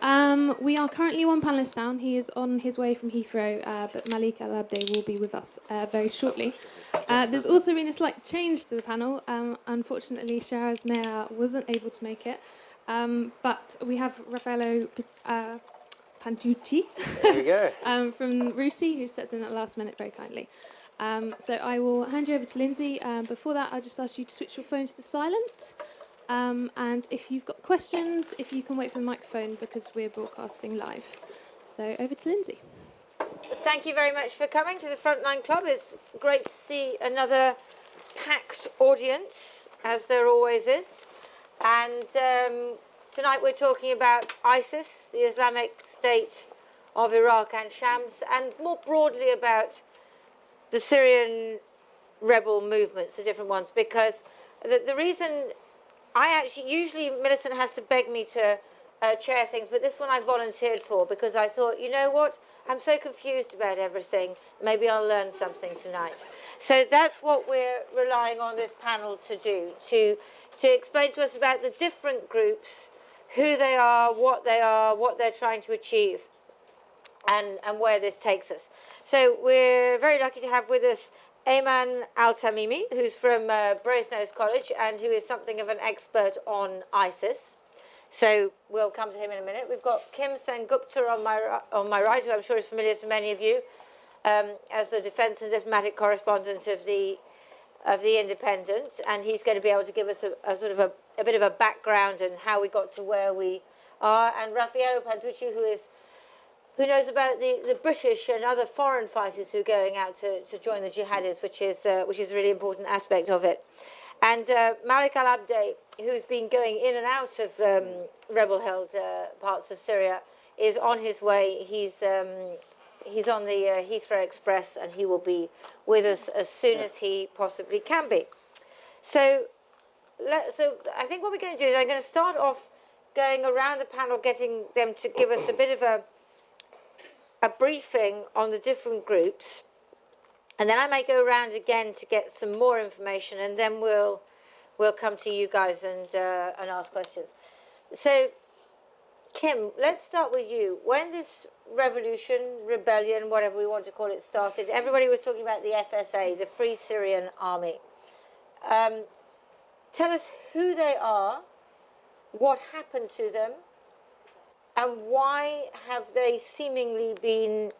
We are currently one panellist down. He is on his way from Heathrow, but Malik Al-Abdeh will be with us very shortly. There's also been a slight change to the panel. Unfortunately, Shiraz Meir wasn't able to make it, but we have Raffaello Pantucci from RUSI, who stepped in at the last minute very kindly. So I will hand you over to Lindsey. Before that, I'll just ask you to switch your phones to silent. And if you've got questions, if you can wait for the microphone because we're broadcasting live. So over to Lindsey. Thank you very much for coming to the Frontline Club. It's great to see another packed audience, as there always is. And tonight we're talking about ISIS, the Islamic State of Iraq and Shams, and more broadly about the Syrian rebel movements, the different ones, because the reason usually Millicent has to beg me to chair things, but this one I volunteered for because I thought, you know what, I'm so confused about everything, maybe I'll learn something tonight. So that's what we're relying on this panel to do, to explain to us about the different groups, who they are, what they're trying to achieve, and where this takes us. So we're very lucky to have with us Aymenn Al-Tamimi, who's from Brasenose College and who is something of an expert on ISIS. So we'll come to him in a minute. We've got Kim Sengupta on my right, who I'm sure is familiar to many of you, as the defence and diplomatic correspondent of the Independent, and he's going to be able to give us a sort of a bit of a background and how we got to where we are. And Raffaello Pantucci, who knows about the British and other foreign fighters who are going out to join the jihadists, which is a really important aspect of it. And Malik Al-Abdeh, who's been going in and out of rebel-held parts of Syria, is on his way. He's on the Heathrow Express, and he will be with us as soon as he possibly can be. So I think what we're going to do is I'm going to start off going around the panel, getting them to give us a bit of a briefing on the different groups, and then I may go around again to get some more information, and then we'll come to you guys and ask questions. So, Kim, let's start with you. When this revolution, rebellion, whatever we want to call it, started, everybody was talking about the FSA, the Free Syrian Army. Tell us who they are, what happened to them, and why have they seemingly been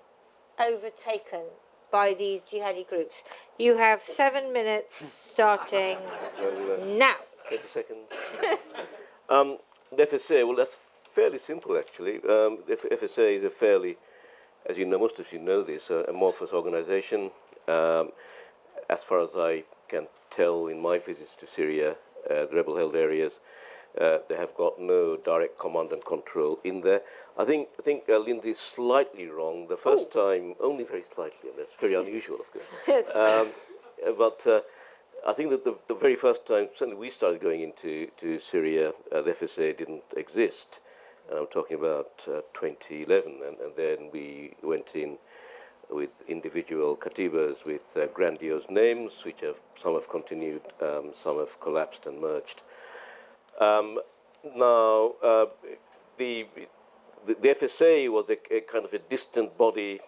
overtaken by these jihadi groups? You have 7 minutes starting now. Take a second. The FSA, well, that's fairly simple, actually. The FSA is a fairly, as you know, most of you know this, amorphous organization. As far as I can tell in my visits to Syria, the rebel-held areas, they have got no direct command and control in there. I think Lindsey is slightly wrong. The first time, only very slightly, and that's very unusual, of course. But I think that the very first time, certainly we started going into Syria, the FSA didn't exist. And I'm talking about 2011, and then we went in with individual katibas with grandiose names, which some have continued, some have collapsed and merged. Now, the FSA was a kind of a distant body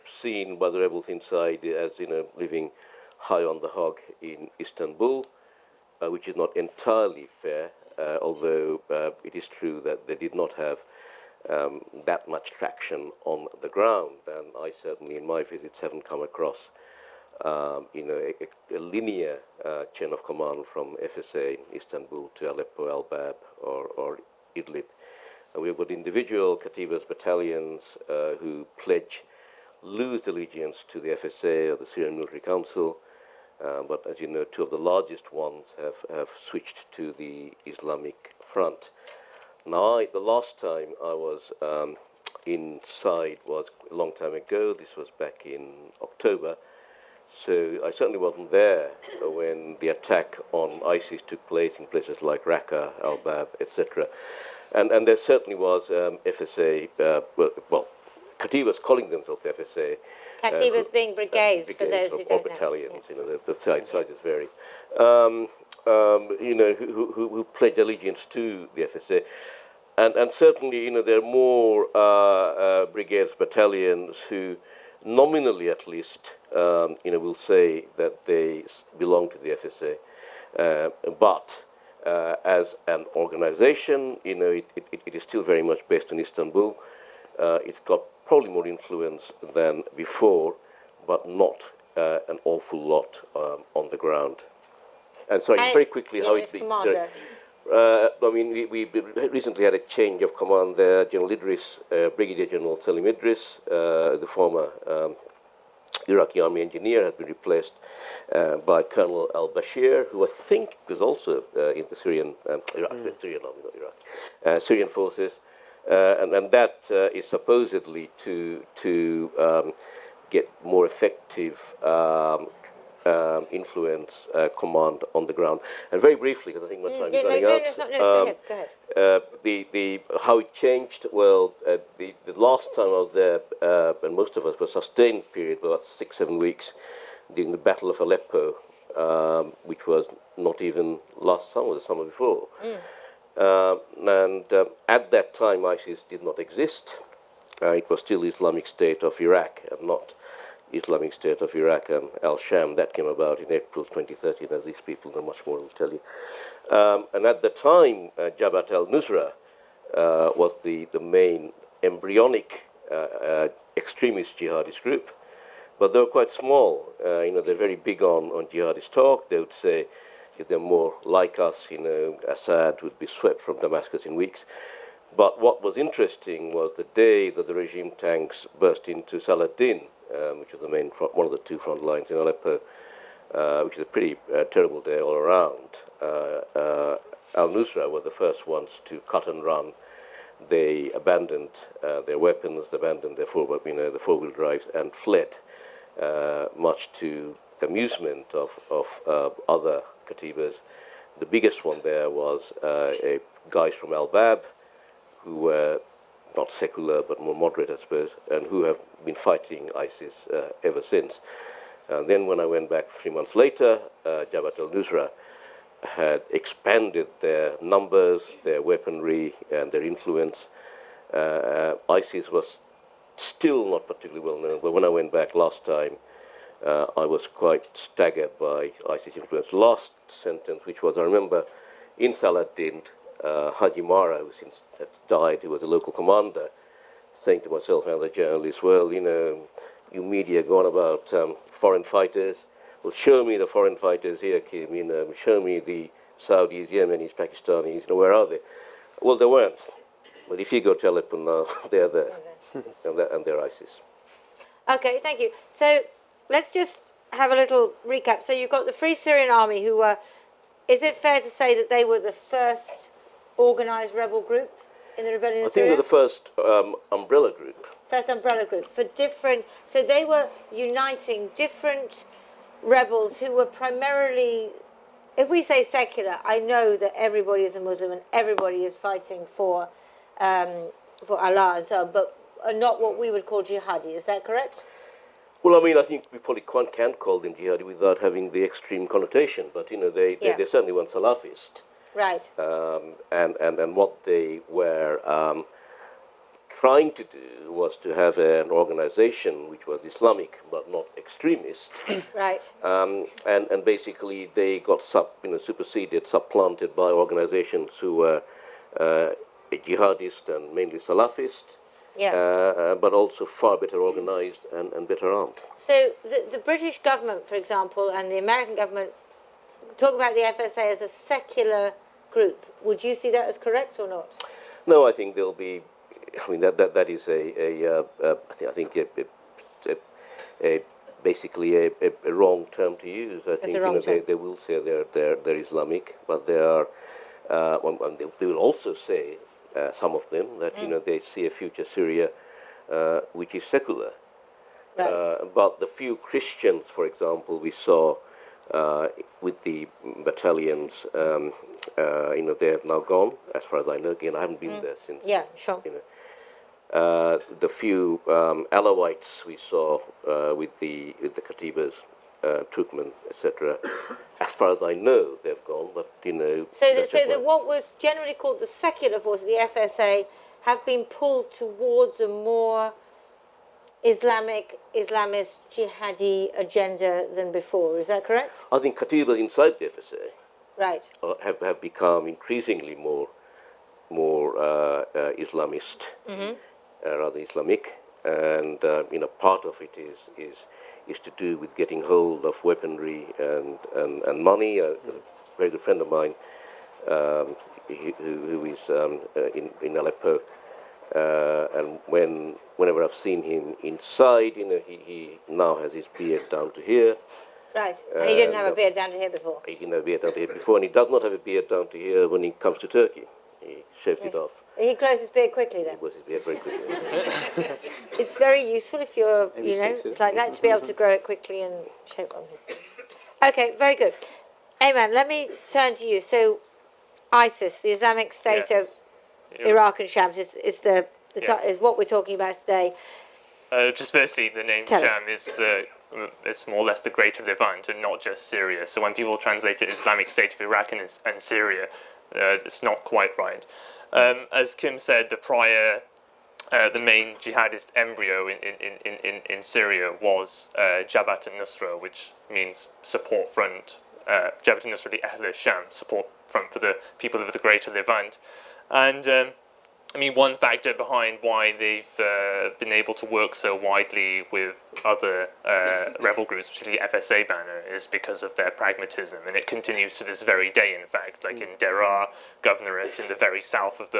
seen by the rebels inside as, living high on the hog in Istanbul, which is not entirely fair, although it is true that they did not have that much traction on the ground. And I certainly, in my visits, haven't come across a linear chain of command from FSA Istanbul to Aleppo, Al-Bab, or Idlib. And we've got individual katibas, battalions who lose allegiance to the FSA or the Syrian Military Council. But as you know, two of the largest ones have switched to the Islamic Front. Now, the last time I was inside was a long time ago. This was back in October. So I certainly wasn't there when the attack on ISIS took place in places like Raqqa, Al-Bab, etc. And there certainly was FSA, katibas calling themselves FSA. Katibas being brigades, for those who don't know. Or battalions, the size just varies. Who pledged allegiance to the FSA. And certainly, there are more brigades, battalions who nominally at least, will say that they belong to the FSA. But as an organization, it is still very much based in Istanbul. It's got probably more influence than before, but not an awful lot on the ground. And sorry, very quickly, how it began. We recently had a change of command there. General Idris, Brigadier General Salim Idris, the former Iraqi army engineer, has been replaced by Colonel al-Bashir, who I think was also in the Syrian Syrian army, not Iraq, Syrian forces, and that is supposedly to get more effective influence, command on the ground. And very briefly, because I think my time is running out. Go ahead. How it changed. Well, the last time I was there, and most of us were sustained period, about 6-7 weeks, during the Battle of Aleppo, which was not even last summer, the summer before. At that time, ISIS did not exist. It was still Islamic State of Iraq, and not Islamic State of Iraq and al-Sham. That came about in April 2013, as these people know much more will tell you. And at the time, Jabhat al-Nusra was the main embryonic extremist jihadist group. But they were quite small. They're very big on jihadist talk. They would say, if they're more like us, Assad would be swept from Damascus in weeks. But what was interesting was the day that the regime tanks burst into Saladin, which was the main front, one of the two front lines in Aleppo, which is a pretty terrible day all around. Al-Nusra were the first ones to cut and run. They abandoned their weapons, they abandoned their the four-wheel drives, and fled, much to the amusement of other katibas. The biggest one there was guys from Al-Bab, who were not secular but more moderate, I suppose, and who have been fighting ISIS ever since. And then when I went back 3 months later, Jabhat al-Nusra had expanded their numbers, their weaponry, and their influence. ISIS was still not particularly well known, but when I went back last time, I was quite staggered by ISIS influence. Last sentence, which was, I remember, in Saladin, Haji Mara, who since had died, who was a local commander, saying to myself and other journalists, well, you media go on about foreign fighters. Well, show me the foreign fighters here, Kim. Show me the Saudis, Yemenis, Pakistanis. Where are they? Well, they weren't. But if you go to Aleppo now, they're there, and they're ISIS. Okay, thank you. So let's just have a little recap. So you've got the Free Syrian Army, who were, is it fair to say that they were the first organised rebel group in the rebellion in Syria? I think they're the first umbrella group. First umbrella group for different, so they were uniting different rebels who were primarily, if we say secular, I know that everybody is a Muslim and everybody is fighting for Allah and so on, but are not what we would call jihadi. Is that correct? Well, I think we probably can't call them jihadi without having the extreme connotation, but they certainly weren't Salafist. Right. And what they were trying to do was to have an organization which was Islamic but not extremist. Right. And basically they got superseded, supplanted by organizations who were jihadist and mainly Salafist. Yeah. But also far better organized and better armed. So the British government, for example, and the American government talk about the FSA as a secular group. Would you see that as correct or not? No, I think there'll be. That is basically a wrong term to use. I think they will say they're Islamic, but they are. They will also say, some of them, that they see a future Syria which is secular. Right. But the few Christians, for example, we saw with the battalions, they have now gone, as far as I know. Again, I haven't been there since. Yeah, sure. The few Alawites we saw with the Katibas, Turkmen, etc. As far as I know, they've gone, but So what was generally called the secular forces, the FSA, have been pulled towards a more Islamist, jihadi agenda than before. Is that correct? I think Katibas inside the FSA Right. have become increasingly more Islamist, rather Islamic, and part of it is to do with getting hold of weaponry and money. A very good friend of mine who is in Aleppo, and whenever I've seen him inside, he now has his beard down to here. Right, and he didn't have a beard down to here before. He didn't have a beard down to here before, and he does not have a beard down to here when he comes to Turkey. He shaves it off. He grows his beard quickly then. He grows his beard very quickly. It's very useful if you're, like that, to be able to grow it quickly and shave it. Okay, very good. Aymenn, let me turn to you. So, ISIS, the Islamic State of Iraq and Sham, is what we're talking about today. Just firstly, the name Sham is more or less the Greater Levant and not just Syria. So when people translate it as Islamic State of Iraq and Syria, it's not quite right. As Kim said, the main jihadist embryo in Syria was Jabhat al-Nusra, which means support front. Jabhat al-Nusra, the Ahl al-Sham, support front for the people of the Greater Levant. And one factor behind why they've been able to work so widely with other rebel groups, particularly FSA banner, is because of their pragmatism, and it continues to this very day. In fact, like in Deraa Governorate in the very south of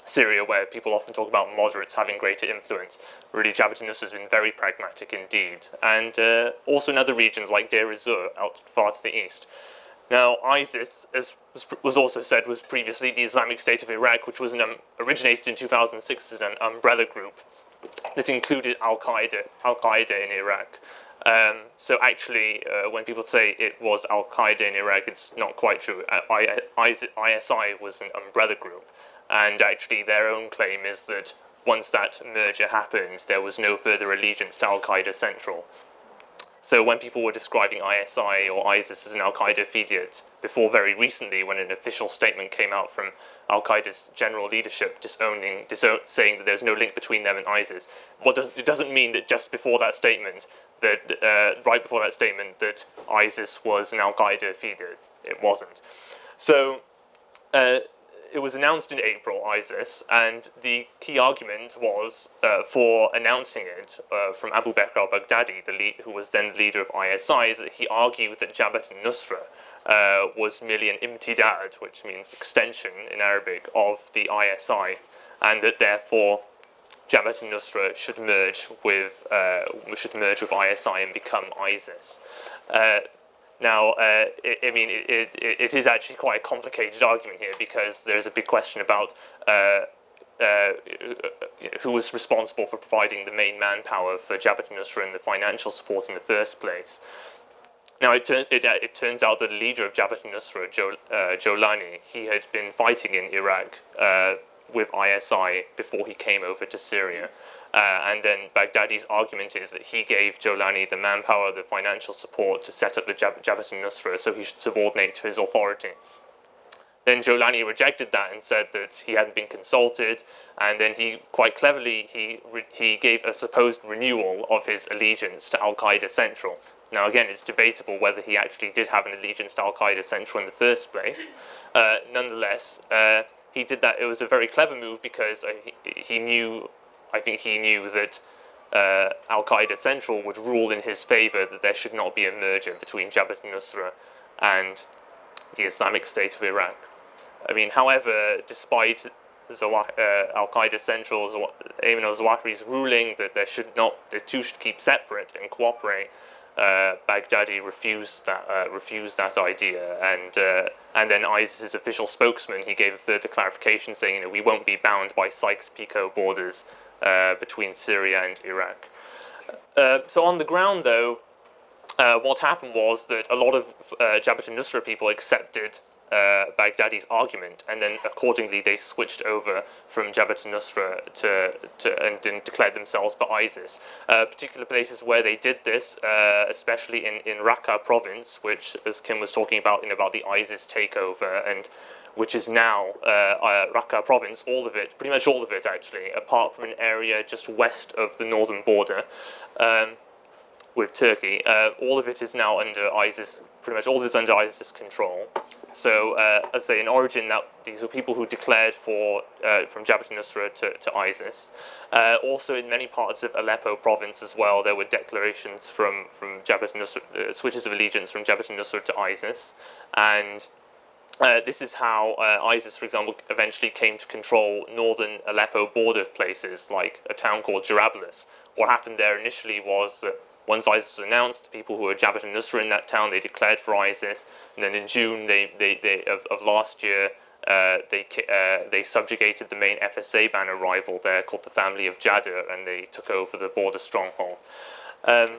Syria, where people often talk about moderates having greater influence, really Jabhat al-Nusra has been very pragmatic indeed, and also in other regions like Deir ez-Zor, out far to the east. Now, ISIS, as was also said, was previously the Islamic State of Iraq, which was originated in 2006 as an umbrella group that included al-Qaeda in Iraq. So actually, when people say it was al-Qaeda in Iraq, it's not quite true. ISI was an umbrella group, and actually their own claim is that once that merger happened, there was no further allegiance to al-Qaeda Central. So when people were describing ISI or ISIS as an al-Qaeda affiliate, before very recently when an official statement came out from al-Qaeda's general leadership saying that there's no link between them and ISIS, it doesn't mean that just before that statement, right before that statement, that ISIS was an al-Qaeda affiliate. It wasn't. So it was announced in April, ISIS, and the key argument was for announcing it from Abu Bakr al-Baghdadi, who was then the leader of ISI, is that he argued that Jabhat al-Nusra was merely an imtidad, which means extension in Arabic, of the ISI, and that therefore Jabhat al-Nusra should merge with ISI and become ISIS. Now, it is actually quite a complicated argument here, because there's a big question about who was responsible for providing the main manpower for Jabhat al-Nusra and the financial support in the first place. Now, it turns out that the leader of Jabhat al-Nusra, Jolani, he had been fighting in Iraq with ISI before he came over to Syria. And then Baghdadi's argument is that he gave Jolani the manpower, the financial support to set up the Jabhat al-Nusra, so he should subordinate to his authority. Then Jolani rejected that and said that he hadn't been consulted, and then he, quite cleverly, he gave a supposed renewal of his allegiance to al-Qaeda Central. Now again, it's debatable whether he actually did have an allegiance to al-Qaeda Central in the first place. Nonetheless, he did that. It was a very clever move, because he knew that al-Qaeda Central would rule in his favor, that there should not be a merger between Jabhat al-Nusra and the Islamic State of Iraq. However, despite al-Qaeda Central's Aymenn al-Zawahiri's ruling that the two should keep separate and cooperate, Baghdadi refused that idea, and then ISIS's official spokesman, he gave a further clarification saying, we won't be bound by Sykes-Picot borders between Syria and Iraq. So on the ground, though, what happened was that a lot of Jabhat al-Nusra people accepted Baghdadi's argument, and then accordingly they switched over from Jabhat al-Nusra and declared themselves for ISIS. Particular places where they did this, especially in Raqqa province, which, as Kim was talking about, about the ISIS takeover, and which is now Raqqa province, all of it, pretty much all of it actually, apart from an area just west of the northern border with Turkey. All of it is now under ISIS, pretty much all of it is under ISIS control. So, as I say, in origin, these were people who declared from Jabhat al-Nusra to ISIS. Also, in many parts of Aleppo province as well, there were declarations from Jabhat al-Nusra, switches of allegiance from Jabhat al-Nusra to ISIS. And this is how ISIS, for example, eventually came to control northern Aleppo border places, like a town called Jarablus. What happened there initially was that once ISIS was announced, the people who were Jabhat al-Nusra in that town, they declared for ISIS. And then in June of last year, they subjugated the main FSA banner rival there, called the Family of Jadr, and they took over the border stronghold. And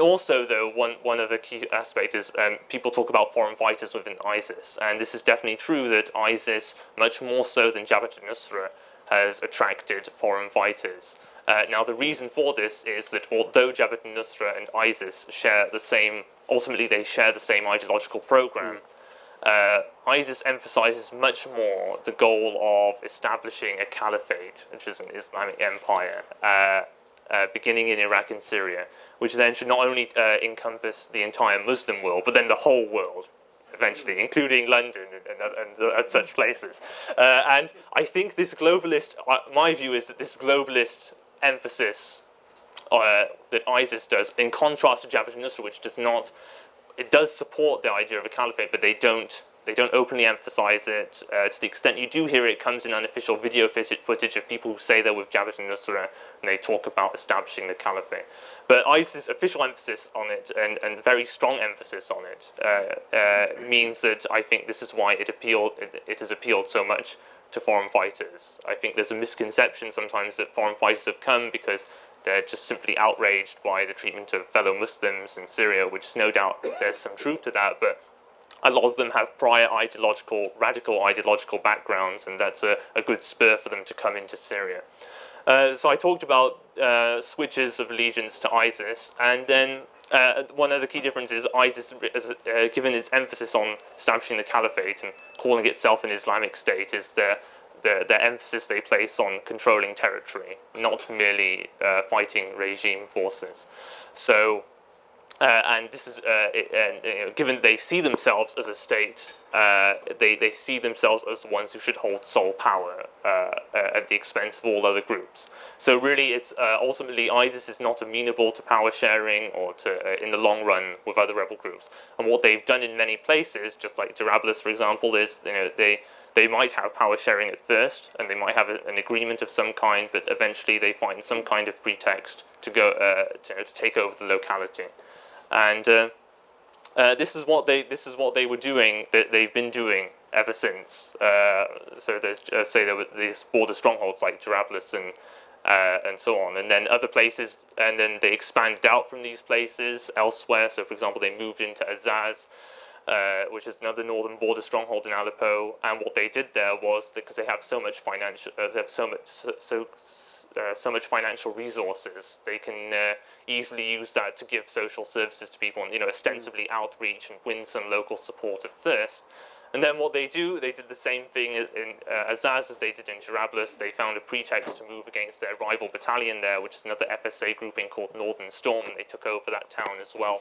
also, though, one other key aspect is people talk about foreign fighters within ISIS, and this is definitely true that ISIS, much more so than Jabhat al-Nusra, has attracted foreign fighters. Now, the reason for this is that although Jabhat al-Nusra and ISIS ultimately they share the same ideological program, ISIS emphasizes much more the goal of establishing a caliphate, which is an Islamic empire, beginning in Iraq and Syria, which then should not only encompass the entire Muslim world, but then the whole world, eventually, including London and such places. And I think this globalist, my view is that this globalist emphasis that ISIS does, in contrast to Jabhat al-Nusra, which does not, it does support the idea of a caliphate, but they don't openly emphasize it. To the extent you do hear it, it comes in unofficial video footage of people who say they're with Jabhat al-Nusra, and they talk about establishing the caliphate. But ISIS' official emphasis on it, and very strong emphasis on it, means that I think this is why it has appealed so much to foreign fighters. I think there's a misconception sometimes that foreign fighters have come because they're just simply outraged by the treatment of fellow Muslims in Syria, which no doubt there's some truth to that, but a lot of them have prior radical ideological backgrounds, and that's a good spur for them to come into Syria. So I talked about switches of allegiance to ISIS, and then one other key difference is ISIS, given its emphasis on establishing the caliphate and calling itself an Islamic state, is the emphasis they place on controlling territory, not merely fighting regime forces. So, and this is, given they see themselves as a state, they see themselves as the ones who should hold sole power at the expense of all other groups. So really, it's ultimately ISIS is not amenable to power sharing or to, in the long run, with other rebel groups. And what they've done in many places, just like Jarablus, for example, is they might have power sharing at first, and they might have an agreement of some kind, but eventually they find some kind of pretext to go to take over the locality. And this is what they were doing. That they've been doing ever since. So there's there were these border strongholds like Jarablus and so on, and then other places, and then they expanded out from these places elsewhere. So, for example, they moved into Azaz, which is another northern border stronghold in Aleppo. And what they did there was, because they have so much financial, so much financial resources, they can easily use that to give social services to people, and ostensibly outreach and win some local support at first. And then what they did the same thing in Azaz as they did in Jarablus. They found a pretext to move against their rival battalion there, which is another FSA grouping called Northern Storm, and they took over that town as well.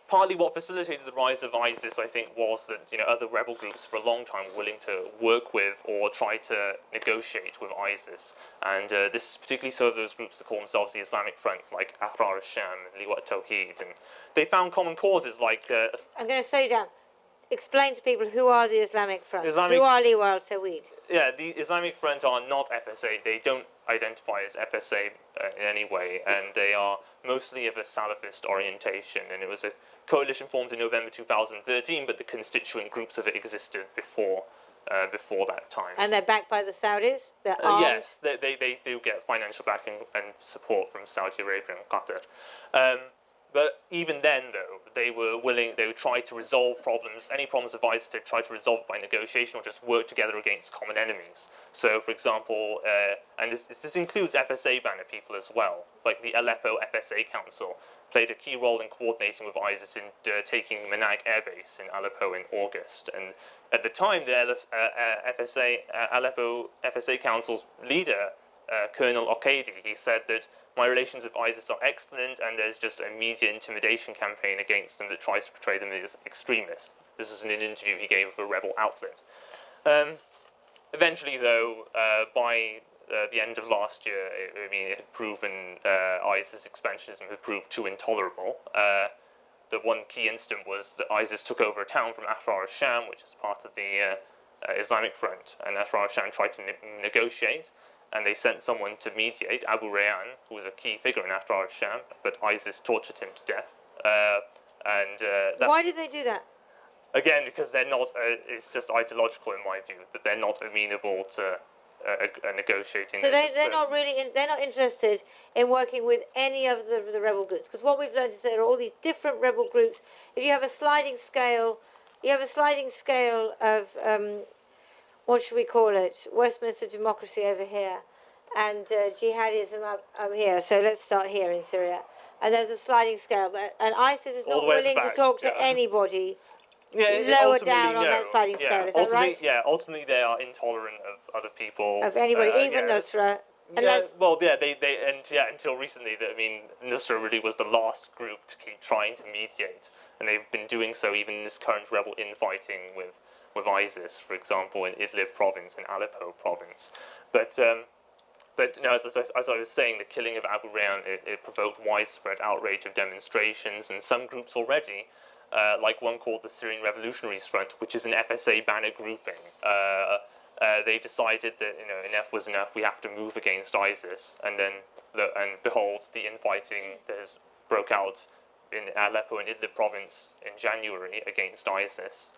Partly what facilitated the rise of ISIS, I think, was that other rebel groups for a long time were willing to work with or try to negotiate with ISIS, and this is particularly so of those groups that call themselves the Islamic Front, like Ahrar al-Sham and Liwat Tawheed, and they found common causes like. I'm going to slow down. Explain to people who are the Islamic Front. Who are Liwat Tawheed? Yeah, the Islamic Front are not FSA. They don't identify as FSA in any way, and they are mostly of a Salafist orientation. And it was a coalition formed in November 2013, but the constituent groups of it existed before that time. And they're backed by the Saudis? They're armed? Yes, they do get financial backing and support from Saudi Arabia and Qatar. But even then, though, they would try to resolve problems, any problems of ISIS, they try to resolve by negotiation or just work together against common enemies. So, for example, and this includes FSA banner people as well, like the Aleppo FSA Council played a key role in coordinating with ISIS in taking Manag Air Base in Aleppo in August. And at the time, the Aleppo FSA Council's leader, Colonel al-Qaeda, he said that my relations with ISIS are excellent and there's just a media intimidation campaign against them that tries to portray them as extremists. This was in an interview he gave with a rebel outlet. Eventually, though, by the end of last year, it had proven ISIS expansionism had proved too intolerable. The one key incident was that ISIS took over a town from Afrar al-Sham, which is part of the Islamic Front, and Afrar al-Sham tried to negotiate, and they sent someone to mediate, Abu Rayyan, who was a key figure in Afrar al-Sham, but ISIS tortured him to death. Why did they do that? Again, because they're not, it's just ideological in my view, that they're not amenable to negotiating. So they're not really, they're not interested in working with any of the rebel groups. Because what we've learned is there are all these different rebel groups. If you have a sliding scale, of, what should we call it? Westminster democracy over here, and jihadism up here. So let's start here in Syria. And there's a sliding scale, and ISIS is not willing to talk to anybody lower down on that sliding scale. Is that right? Yeah, ultimately they are intolerant of other people. Of anybody, even Nusra. Until recently, Nusra really was the last group to keep trying to mediate, and they've been doing so even in this current rebel infighting with ISIS, for example, in Idlib province and Aleppo province. But no, as I was saying, the killing of Abu Rayyan, it provoked widespread outrage of demonstrations, and some groups already, like one called the Syrian Revolutionaries Front, which is an FSA banner grouping, they decided that enough was enough. We have to move against ISIS, and behold, the infighting that has broke out in Aleppo and Idlib province in January against ISIS,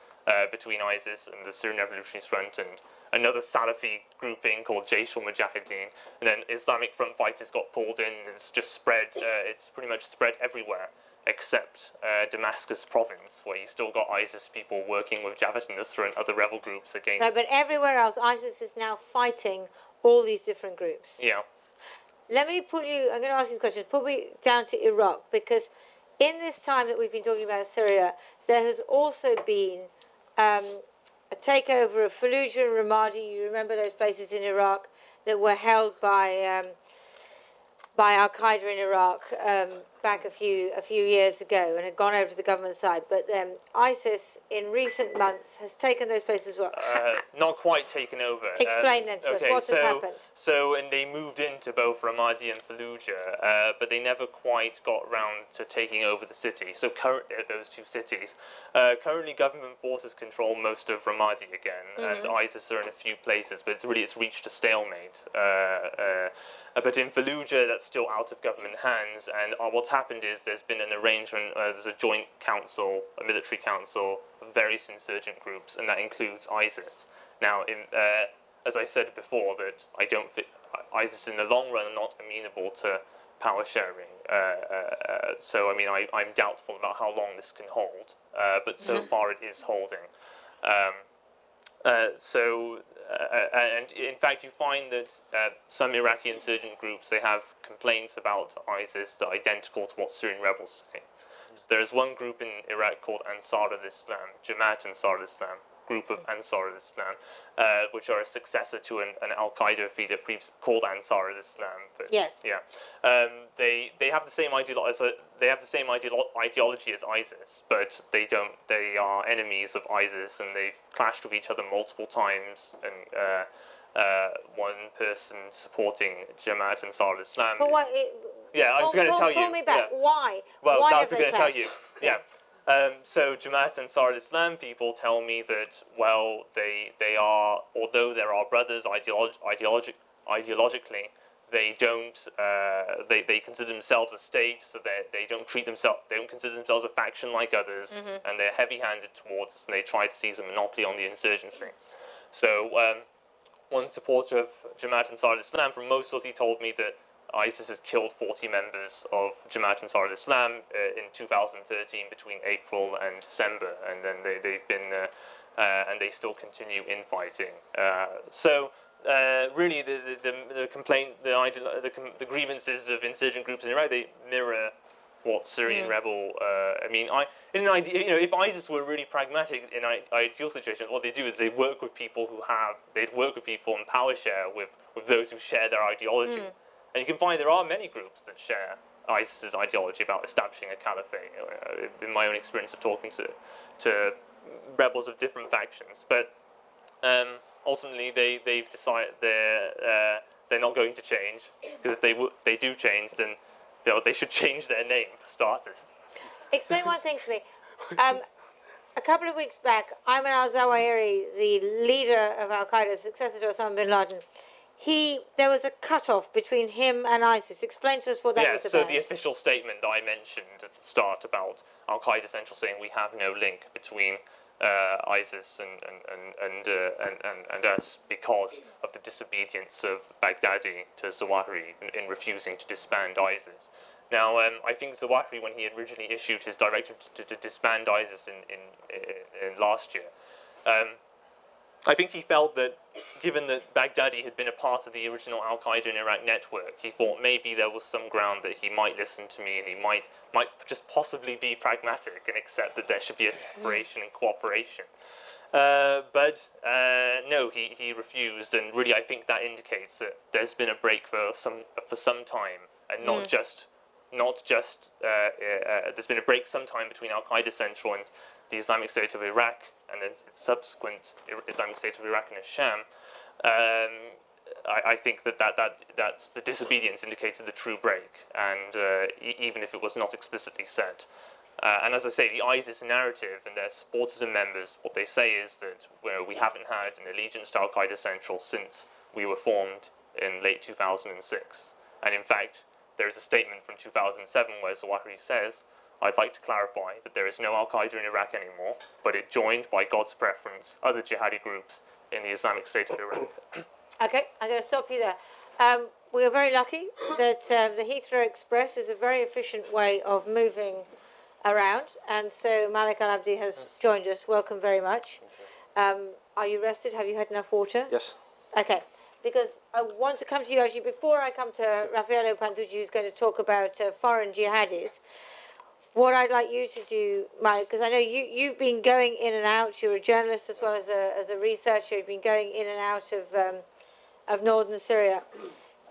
between ISIS and the Syrian Revolutionaries Front and another Salafi grouping called Jaish al-Mujahideen, and then Islamic Front fighters got pulled in. And it's just spread. It's pretty much spread everywhere except Damascus province, where you still got ISIS people working with Jabhat al-Nusra and other rebel groups against. Right, but everywhere else, ISIS is now fighting all these different groups. Yeah. I'm going to ask you questions. Put me down to Iraq, because in this time that we've been talking about Syria, there has also been a takeover of Fallujah and Ramadi. You remember those places in Iraq that were held by al-Qaeda in Iraq back a few years ago and had gone over to the government side. But ISIS in recent months has taken those places as well. Not quite taken over. Explain then to us. What has happened? And they moved into both Ramadi and Fallujah, but they never quite got round to taking over the city. So those two cities. Currently, government forces control most of Ramadi again, and ISIS are in a few places, but it's reached a stalemate. But in Fallujah, that's still out of government hands, and what's happened is there's been an arrangement, there's a joint council, a military council, of various insurgent groups, and that includes ISIS. Now, as I said before, that ISIS in the long run are not amenable to power sharing. I'm doubtful about how long this can hold, but so far it is holding. And in fact, you find that some Iraqi insurgent groups, they have complaints about ISIS that are identical to what Syrian rebels say. So there is one group in Iraq called Ansar al-Islam, Jamaat Ansar al-Islam, group of Ansar al-Islam, which are a successor to an al-Qaeda affiliate called Ansar al-Islam. Yes. Yeah. They have the same ideology. They have the same ideology as ISIS, but they don't. They are enemies of ISIS, and they've clashed with each other multiple times. And one person supporting Jamaat Ansar al-Islam. But why? I was going to tell you. Pull me back. Yeah. Why? Well, why I was going to tell you. Yeah. So Jamaat Ansar al-Islam people tell me that, well, they are, although there are brothers ideologically, they don't. They consider themselves a state, so they don't consider themselves a faction like others, and they're heavy-handed towards us, and they try to seize a monopoly on the insurgency. So one supporter of Jamaat Ansar al-Islam from Mosul, he told me that ISIS has killed 40 members of Jamaat Ansar al-Islam in 2013 between April and December, and then they've been and they still continue infighting. Really, the complaint, the grievances of insurgent groups in Iraq, they mirror what Syrian rebel. In an idea, if ISIS were really pragmatic in an ideal situation, what they do is they work with people they'd work with people and power share with those who share their ideology. And you can find there are many groups that share ISIS's ideology about establishing a caliphate. In my own experience of talking to rebels of different factions, but ultimately they've decided they're not going to change, because if they do change, then they should change their name for starters. Explain one thing to me. A couple of weeks back, Aymenn al-Zawahiri, the leader of al-Qaeda, successor to Osama bin Laden, there was a cut-off between him and ISIS. Explain to us what that was about. So the official statement that I mentioned at the start about Al-Qaeda Central saying we have no link between ISIS and us because of the disobedience of Baghdadi to Zawahiri in refusing to disband ISIS. Now, I think Zawahiri, when he originally issued his directive to disband ISIS in last year, I think he felt that, given that Baghdadi had been a part of the original al-Qaeda in Iraq network, he thought maybe there was some ground that he might listen to me, and he might just possibly be pragmatic and accept that there should be a separation and cooperation. But no, he refused, and really I think that indicates that there's been a break for some time, and not just there's been a break sometime between Al-Qaeda Central and the Islamic State of Iraq, and then its subsequent Islamic State of Iraq and Sham. I think that the disobedience indicated the true break, and even if it was not explicitly said. And as I say, the ISIS narrative and their supporters and members, what they say is that we haven't had an allegiance to Al-Qaeda Central since we were formed in late 2006. And in fact, there is a statement from 2007 where Zawahiri says, "I'd like to clarify that there is no Al-Qaeda in Iraq anymore, but it joined, by God's preference, other jihadi groups in the Islamic State of Iraq." Okay, I'm going to stop you there. We are very lucky that the Heathrow Express is a very efficient way of moving around, and so Malik Al-Abdeh has joined us. Welcome very much. Are you rested? Have you had enough water? Yes. Okay, because I want to come to you actually before I come to Raffaello Pantucci, who's going to talk about foreign jihadis. What I'd like you to do, Malik, because I know you've been going in and out. You're a journalist as well as a researcher. You've been going in and out of northern Syria.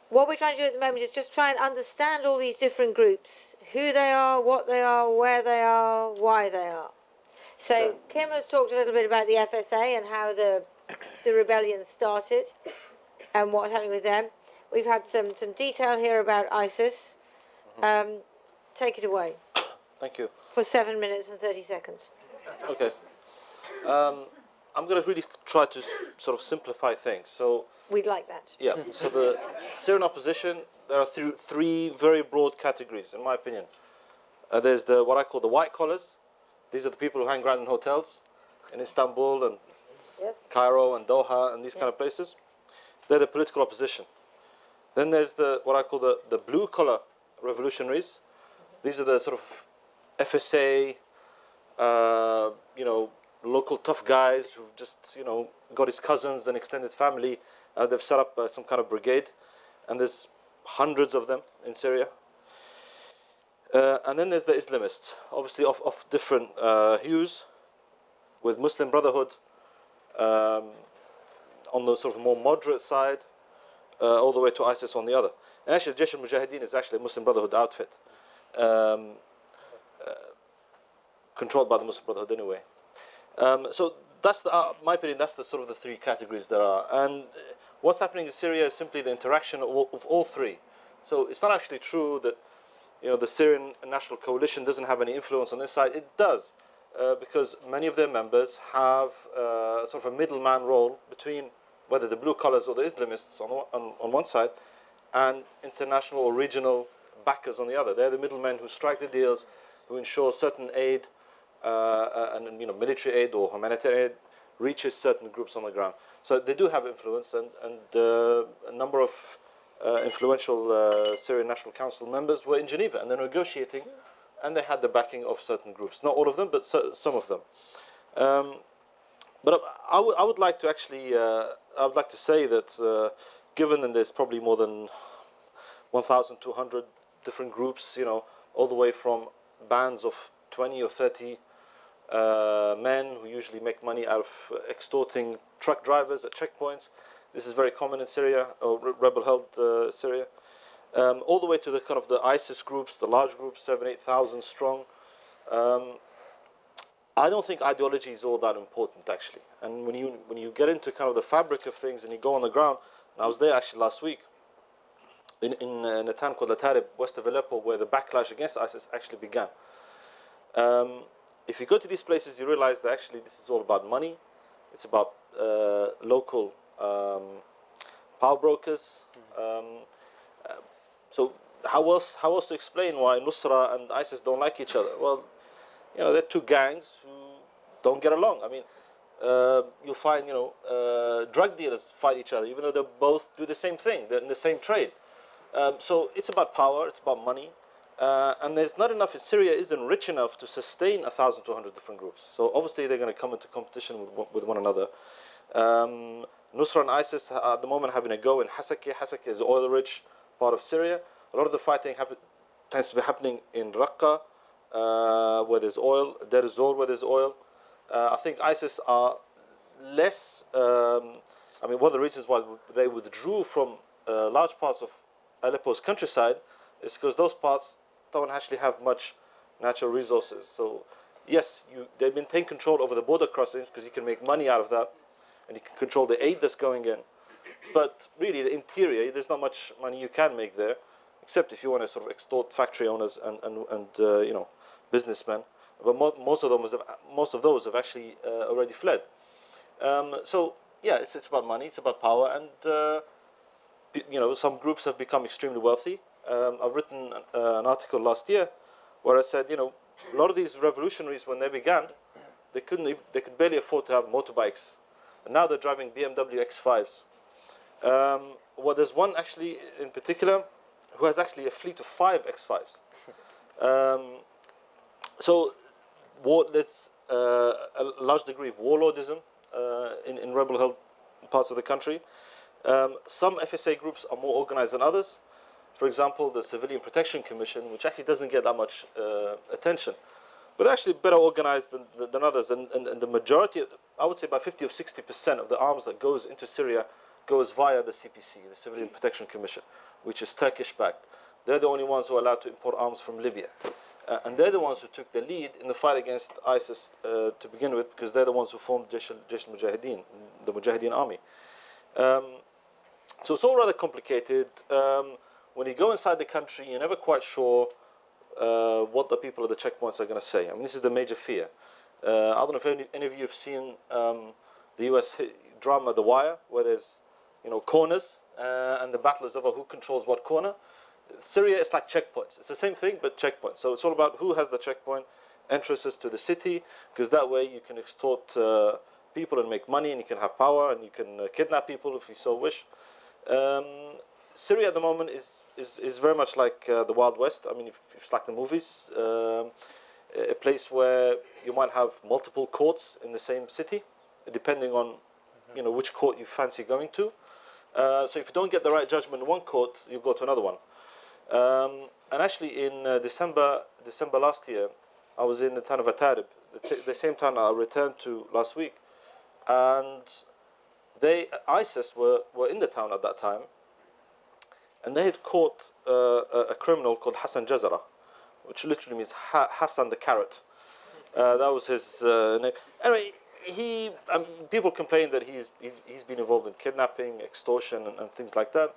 What we're trying to do at the moment is just try and understand all these different groups, who they are, what they are, where they are, why they are. So Kim has talked a little bit about the FSA and how the rebellion started and what's happening with them. We've had some detail here about ISIS. Take it away. Thank you. For 7 minutes and 30 seconds. Okay. I'm going to really try to sort of simplify things. So we'd like that. Yeah. So the Syrian opposition, there are three very broad categories, in my opinion. There's what I call the white collars. These are the people who hang around in hotels in Istanbul and Cairo and Doha and these kind of places. They're the political opposition. Then there's what I call the blue collar revolutionaries. These are the sort of FSA, local tough guys who've just, got his cousins and extended family. They've set up some kind of brigade, and there's hundreds of them in Syria. And then there's the Islamists, obviously of different hues, with Muslim Brotherhood on the sort of more moderate side, all the way to ISIS on the other. And actually, Jaish al-Mujahideen is actually a Muslim Brotherhood outfit, controlled by the Muslim Brotherhood anyway. So that's my opinion. That's the sort of the three categories there are. And what's happening in Syria is simply the interaction of all three. So it's not actually true that the Syrian National Coalition doesn't have any influence on this side. It does, because many of their members have sort of a middleman role between whether the blue collars or the Islamists on one side, and international or regional backers on the other. They're the middlemen who strike the deals, who ensure certain aid, and military aid or humanitarian aid reaches certain groups on the ground. So they do have influence, and a number of influential Syrian National Council members were in Geneva, and they're negotiating, and they had the backing of certain groups. Not all of them, but some of them. But I would like to actually, I would like to say that given that there's probably more than 1,200 different groups, you know, all the way from bands of 20 or 30 men who usually make money out of extorting truck drivers at checkpoints. This is very common in Syria, or rebel-held Syria. All the way to the kind of the ISIS groups, the large groups, 7,000-8,000 strong. I don't think ideology is all that important, actually. And when you get into kind of the fabric of things and you go on the ground, and I was there actually last week in a town called Atarib, west of Aleppo, where the backlash against ISIS actually began. If you go to these places, you realize that actually this is all about money. It's about local power brokers. So how else to explain why Nusra and ISIS don't like each other? Well, you know, they're two gangs who don't get along. I mean, you'll find, you know, drug dealers fight each other, even though they both do the same thing. They're in the same trade. So it's about power. It's about money. And there's not enough. Syria isn't rich enough to sustain 1,200 different groups. So obviously they're going to come into competition with one another. Nusra and ISIS are at the moment having a go in Hasakeh. Hasakeh is oil-rich part of Syria. A lot of the fighting tends to be happening in Raqqa, where there's oil, Deir ez-Zor, where there's oil. I think ISIS are less, I mean, one of the reasons why they withdrew from large parts of Aleppo's countryside is because those parts don't actually have much natural resources. So yes, they maintain control over the border crossings because you can make money out of that, and you can control the aid that's going in. But really, the interior, there's not much money you can make there, except if you want to sort of extort factory owners and you know, businessmen. But most of those have actually already fled. So yeah, it's about money, it's about power, and you know, some groups have become extremely wealthy. I've written an article last year where I said, you know, a lot of these revolutionaries, when they began, they could barely afford to have motorbikes, and now they're driving BMW X5s. Well, there's one actually in particular who has actually a fleet of 5 X5s. So there's a large degree of warlordism in rebel-held parts of the country. Some FSA groups are more organized than others. For example, the Civilian Protection Commission, which actually doesn't get that much attention, but they're actually better organized than others. And the majority, I would say about 50 or 60% of the arms that goes into Syria goes via the CPC, the Civilian Protection Commission, which is Turkish-backed. They're the only ones who are allowed to import arms from Libya. And they're the ones who took the lead in the fight against ISIS to begin with, because they're the ones who formed Jaish al-Mujahideen, the Mujahideen army. So it's all rather complicated. When you go inside the country, you're never quite sure what the people at the checkpoints are going to say. I mean, this is the major fear. I don't know if any of you have seen the US drama The Wire, where there's, you know, corners, and the battle is over who controls what corner. Syria is like checkpoints. It's the same thing, but checkpoints. So it's all about who has the checkpoint entrances to the city, because that way you can extort people and make money, and you can have power, and you can kidnap people if you so wish. Syria at the moment is very much like the Wild West. I mean, if it's like the movies, a place where you might have multiple courts in the same city, depending on, you know, which court you fancy going to. So if you don't get the right judgment in one court, you go to another one. And actually, in December last year, I was in the town of Atarib, the same town I returned to last week, and ISIS were in the town at that time, and they had caught a criminal called Hassan Jazara, which literally means Hassan the Carrot. That was his name. Anyway, people complain that he's been involved in kidnapping, extortion, and things like that.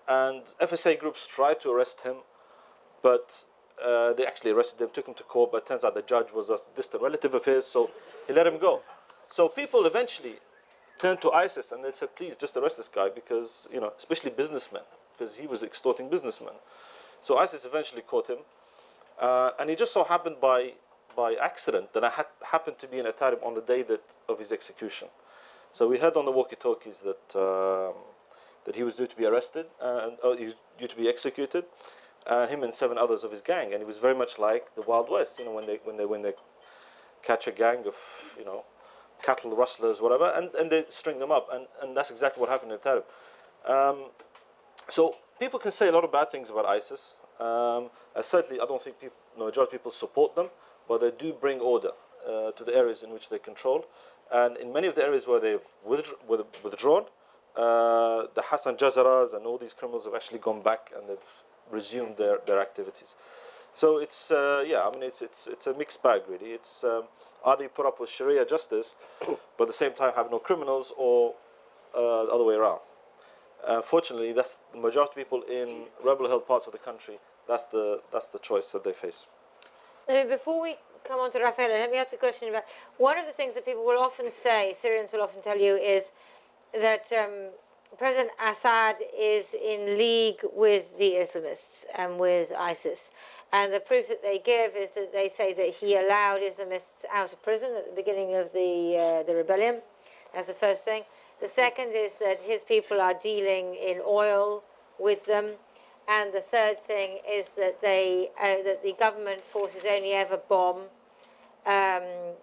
And FSA groups tried to arrest him, but they actually arrested him, took him to court, but it turns out the judge was a distant relative of his, so he let him go. So people eventually turned to ISIS and they said, please just arrest this guy, because, you know, especially businessmen, because he was extorting businessmen. So ISIS eventually caught him, and it just so happened by accident that I happened to be in Atarib on the day of his execution. So we heard on the walkie-talkies that that he was due to be arrested and he was due to be executed. Him and 7 others of his gang, and it was very much like the Wild West. You know, when they catch a gang of, you know, cattle rustlers, whatever, and they string them up, and that's exactly what happened in Tarab. So people can say a lot of bad things about ISIS. Certainly, I don't think the majority of people support them, but they do bring order to the areas in which they control. And in many of the areas where they've withdrawn, the Hassan Jazaras and all these criminals have actually gone back and they've resumed their activities. So it's it's a mixed bag really. It's either you put up with Sharia justice, but at the same time have no criminals, or the other way around. Fortunately, that's the majority of people in rebel-held parts of the country. That's the choice that they face. Before we come on to Raffaello, let me ask a question about one of the things that people will often say, Syrians will often tell you, is that President Assad is in league with the Islamists and with ISIS. And the proof that they give is that they say that he allowed Islamists out of prison at the beginning of the rebellion. That's the first thing. The second is that his people are dealing in oil with them. And the third thing is that that the government forces only ever bomb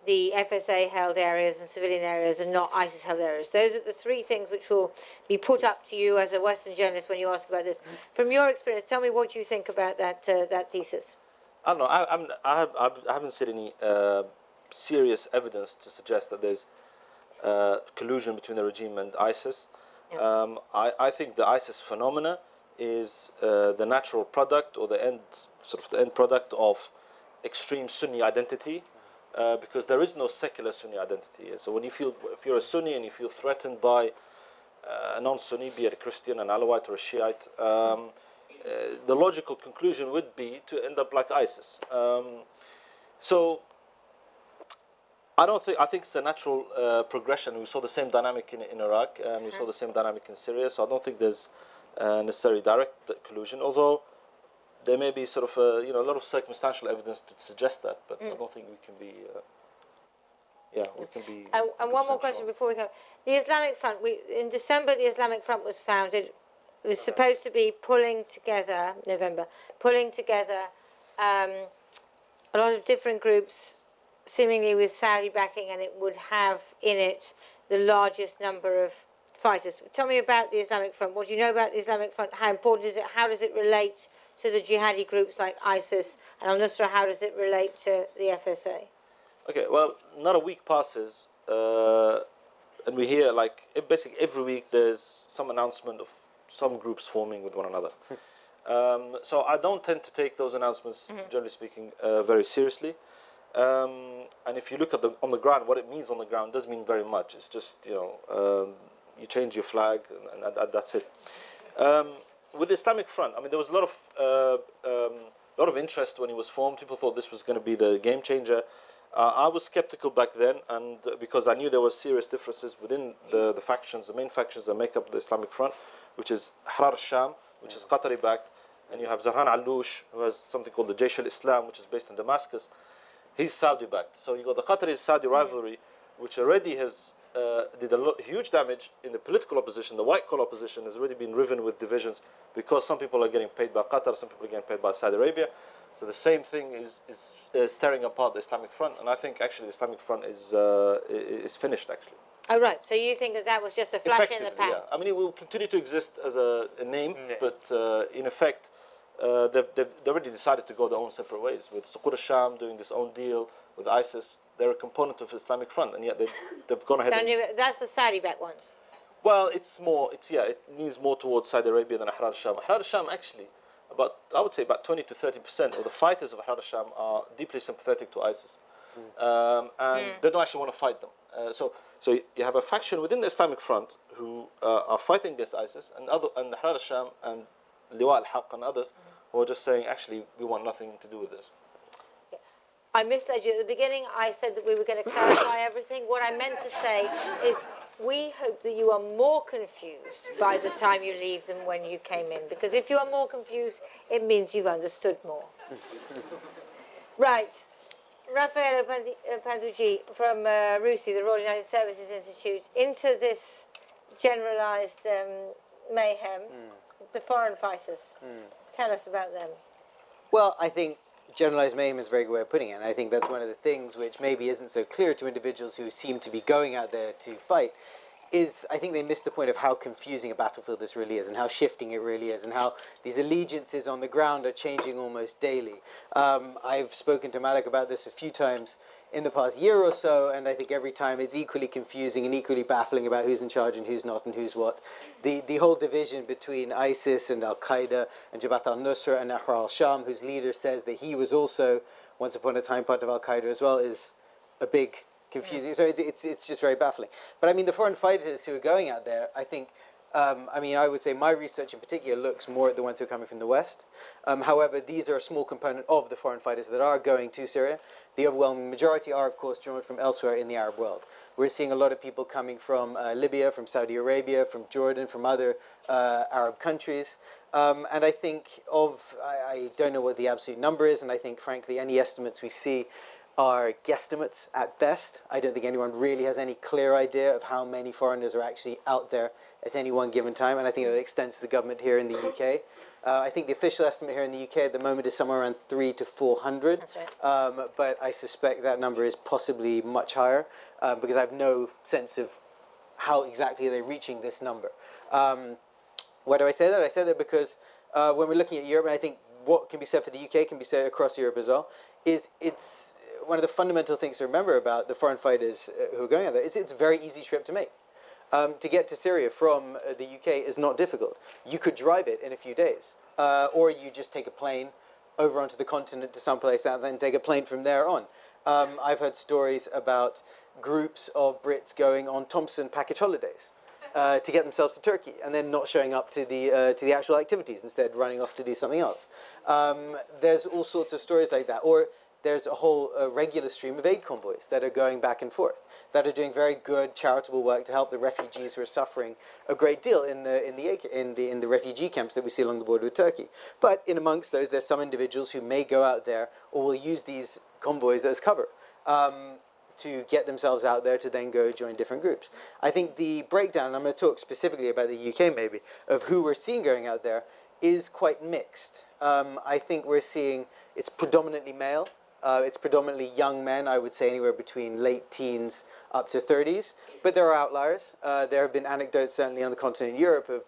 the FSA-held areas and civilian areas and not ISIS-held areas. Those are the 3 things which will be put up to you as a Western journalist when you ask about this. From your experience, tell me what you think about that thesis. I don't know. I haven't seen any serious evidence to suggest that there's collusion between the regime and ISIS. Yeah. I think the ISIS phenomena is the natural product, or the end product of extreme Sunni identity, because there is no secular Sunni identity. So when if you're a Sunni and you feel threatened by a non-Sunni, be it a Christian, an Alawite, or a Shiite, the logical conclusion would be to end up like ISIS. So I think it's a natural progression. We saw the same dynamic in Iraq, and we saw the same dynamic in Syria. So I don't think there's necessarily direct collusion, although there may be a lot of circumstantial evidence to suggest that, but I don't think we can be. We can be. And one more question before we go: the Islamic Front. In December, the Islamic Front was founded. It was supposed to be pulling together a lot of different groups, seemingly with Saudi backing, and it would have in it the largest number of fighters. Tell me about the Islamic Front. What do you know about the Islamic Front? How important is it? How does it relate to the jihadi groups like ISIS and al-Nusra? How does it relate to the FSA? Okay, well, not a week passes, and we hear basically every week there's some announcement of some groups forming with one another. So I don't tend to take those announcements, generally speaking, very seriously. And if you look at on the ground, what it means on the ground doesn't mean very much. It's just you change your flag and that's it. With the Islamic Front, I mean, there was a lot of interest when it was formed. People thought this was going to be the game changer. I was skeptical back then, and because I knew there were serious differences within the factions, the main factions that make up the Islamic Front, which is Ahrar al-Sham, which is Qatari-backed, and you have Zarhan al-Lush, who has something called the Jaysh al-Islam, which is based in Damascus. He's Saudi-backed. So you got the Qatari-Saudi rivalry, which already has did huge damage in the political opposition. The white-collar opposition has already been riven with divisions because some people are getting paid by Qatar, some people are getting paid by Saudi Arabia. So the same thing is tearing apart the Islamic Front, and I think actually the Islamic Front is finished actually. Oh right, so you think that was just a flash in the pan? Yeah. I mean, it will continue to exist as a name, but in effect, they've already decided to go their own separate ways. With Suqur al-Sham doing this own deal with ISIS, they're a component of the Islamic Front, and yet they've gone ahead. That's the Saudi-backed ones. Well, it leans more towards Saudi Arabia than Ahrar al-Sham. Ahrar al-Sham actually, I would say about 20 to 30% of the fighters of Ahrar al-Sham are deeply sympathetic to ISIS, and they don't actually want to fight them. So you have a faction within the Islamic Front who are fighting against ISIS, and Ahrar al-Sham and Liwa al-Haq and others who are just saying, actually, we want nothing to do with this. I misled you at the beginning. I said that we were going to clarify everything. What I meant to say is we hope that you are more confused by the time you leave than when you came in, because if you are more confused, it means you've understood more. Right. Raffaello Pantucci from RUSI, the Royal United Services Institute, into this generalised mayhem, the foreign fighters. Tell us about them. Well, I think generalized mayhem is a very good way of putting it, and I think that's one of the things which maybe isn't so clear to individuals who seem to be going out there to fight, is I think they miss the point of how confusing a battlefield this really is, and how shifting it really is, and how these allegiances on the ground are changing almost daily. I've spoken to Malik about this a few times in the past year or so, and I think every time it's equally confusing and equally baffling about who's in charge and who's not and who's what. The whole division between ISIS and al-Qaeda and Jabhat al-Nusra and Ahrar al-Sham, whose leader says that he was also once upon a time part of al-Qaeda as well, is a big confusing. So it's just very baffling. But I mean, the foreign fighters who are going out there, I think, I mean, I would say my research in particular looks more at the ones who are coming from the West. However, these are a small component of the foreign fighters that are going to Syria. The overwhelming majority are, of course, drawn from elsewhere in the Arab world. We're seeing a lot of people coming from Libya, from Saudi Arabia, from Jordan, from other Arab countries. And I think I don't know what the absolute number is, and I think, frankly, any estimates we see are guesstimates at best. I don't think anyone really has any clear idea of how many foreigners are actually out there at any one given time, and I think that extends to the government here in the UK. I think the official estimate here in the UK at the moment is somewhere around 300 to 400. That's right. But I suspect that number is possibly much higher because I have no sense of how exactly they're reaching this number. Why do I say that? I say that because when we're looking at Europe, and I think what can be said for the UK can be said across Europe as well, is it's one of the fundamental things to remember about the foreign fighters who are going out there is it's a very easy trip to make. To get to Syria from the UK is not difficult. You could drive it in a few days, or you just take a plane over onto the continent to someplace and then take a plane from there on. I've heard stories about groups of Brits going on Thompson package holidays to get themselves to Turkey and then not showing up to the actual activities, instead running off to do something else. There's all sorts of stories like that. Or there's a whole regular stream of aid convoys that are going back and forth, that are doing very good charitable work to help the refugees who are suffering a great deal in the refugee camps that we see along the border with Turkey. But in amongst those, there's some individuals who may go out there or will use these convoys as cover to get themselves out there to then go join different groups. I think the breakdown, and I'm going to talk specifically about the UK maybe, of who we're seeing going out there is quite mixed. I think we're seeing it's predominantly male. It's predominantly young men, I would say anywhere between late teens up to 30s. But there are outliers. There have been anecdotes certainly on the continent of Europe of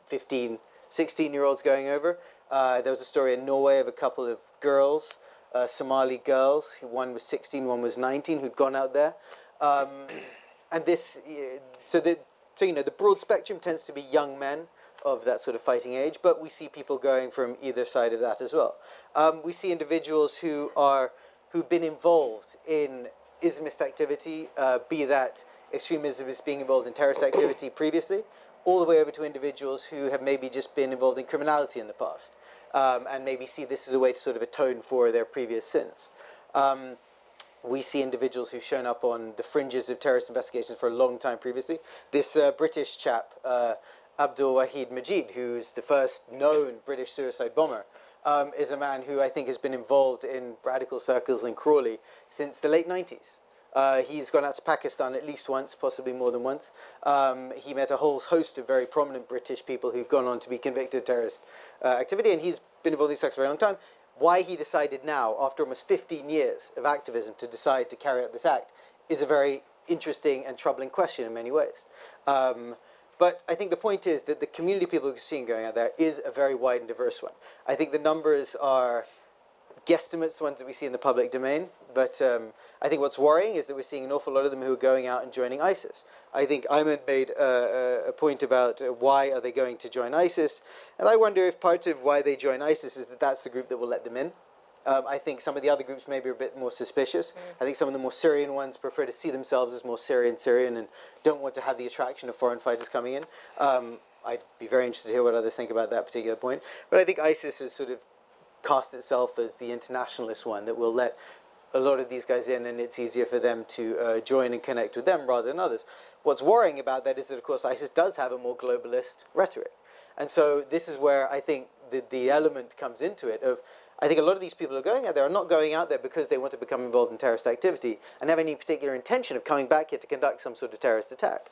15, 16-year-olds going over. There was a story in Norway of a couple of girls, Somali girls. One was 16, one was 19, who'd gone out there. And this, so you know, the broad spectrum tends to be young men of that sort of fighting age, but we see people going from either side of that as well. We see individuals who've been involved in Islamist activity, be that extreme Islamists being involved in terrorist activity previously, all the way over to individuals who have maybe just been involved in criminality in the past, and maybe see this as a way to sort of atone for their previous sins. We see individuals who've shown up on the fringes of terrorist investigations for a long time previously. This British chap, Abdul Wahid Mujeeb, who's the first known British suicide bomber, is a man who I think has been involved in radical circles in Crawley since the late 90s. He's gone out to Pakistan at least once, possibly more than once. He met a whole host of very prominent British people who've gone on to be convicted of terrorist activity, and he's been involved in these sects for a very long time. Why he decided now, after almost 15 years of activism, to decide to carry out this act is a very interesting and troubling question in many ways. But I think the point is that the community people we're seeing going out there is a very wide and diverse one. I think the numbers are guesstimates, the ones that we see in the public domain. But I think what's worrying is that we're seeing an awful lot of them who are going out and joining ISIS. I think Aymenn made a point about why are they going to join ISIS. And I wonder if part of why they join ISIS is that that's the group that will let them in. I think some of the other groups maybe are a bit more suspicious. I think some of the more Syrian ones prefer to see themselves as more Syrian and don't want to have the attraction of foreign fighters coming in. I'd be very interested to hear what others think about that particular point. But I think ISIS has sort of cast itself as the internationalist one that will let a lot of these guys in, and it's easier for them to join and connect with them rather than others. What's worrying about that is that, of course, ISIS does have a more globalist rhetoric. And so this is where I think the element comes into it of, I think a lot of these people who are going out there are not going out there because they want to become involved in terrorist activity and have any particular intention of coming back here to conduct some sort of terrorist attack.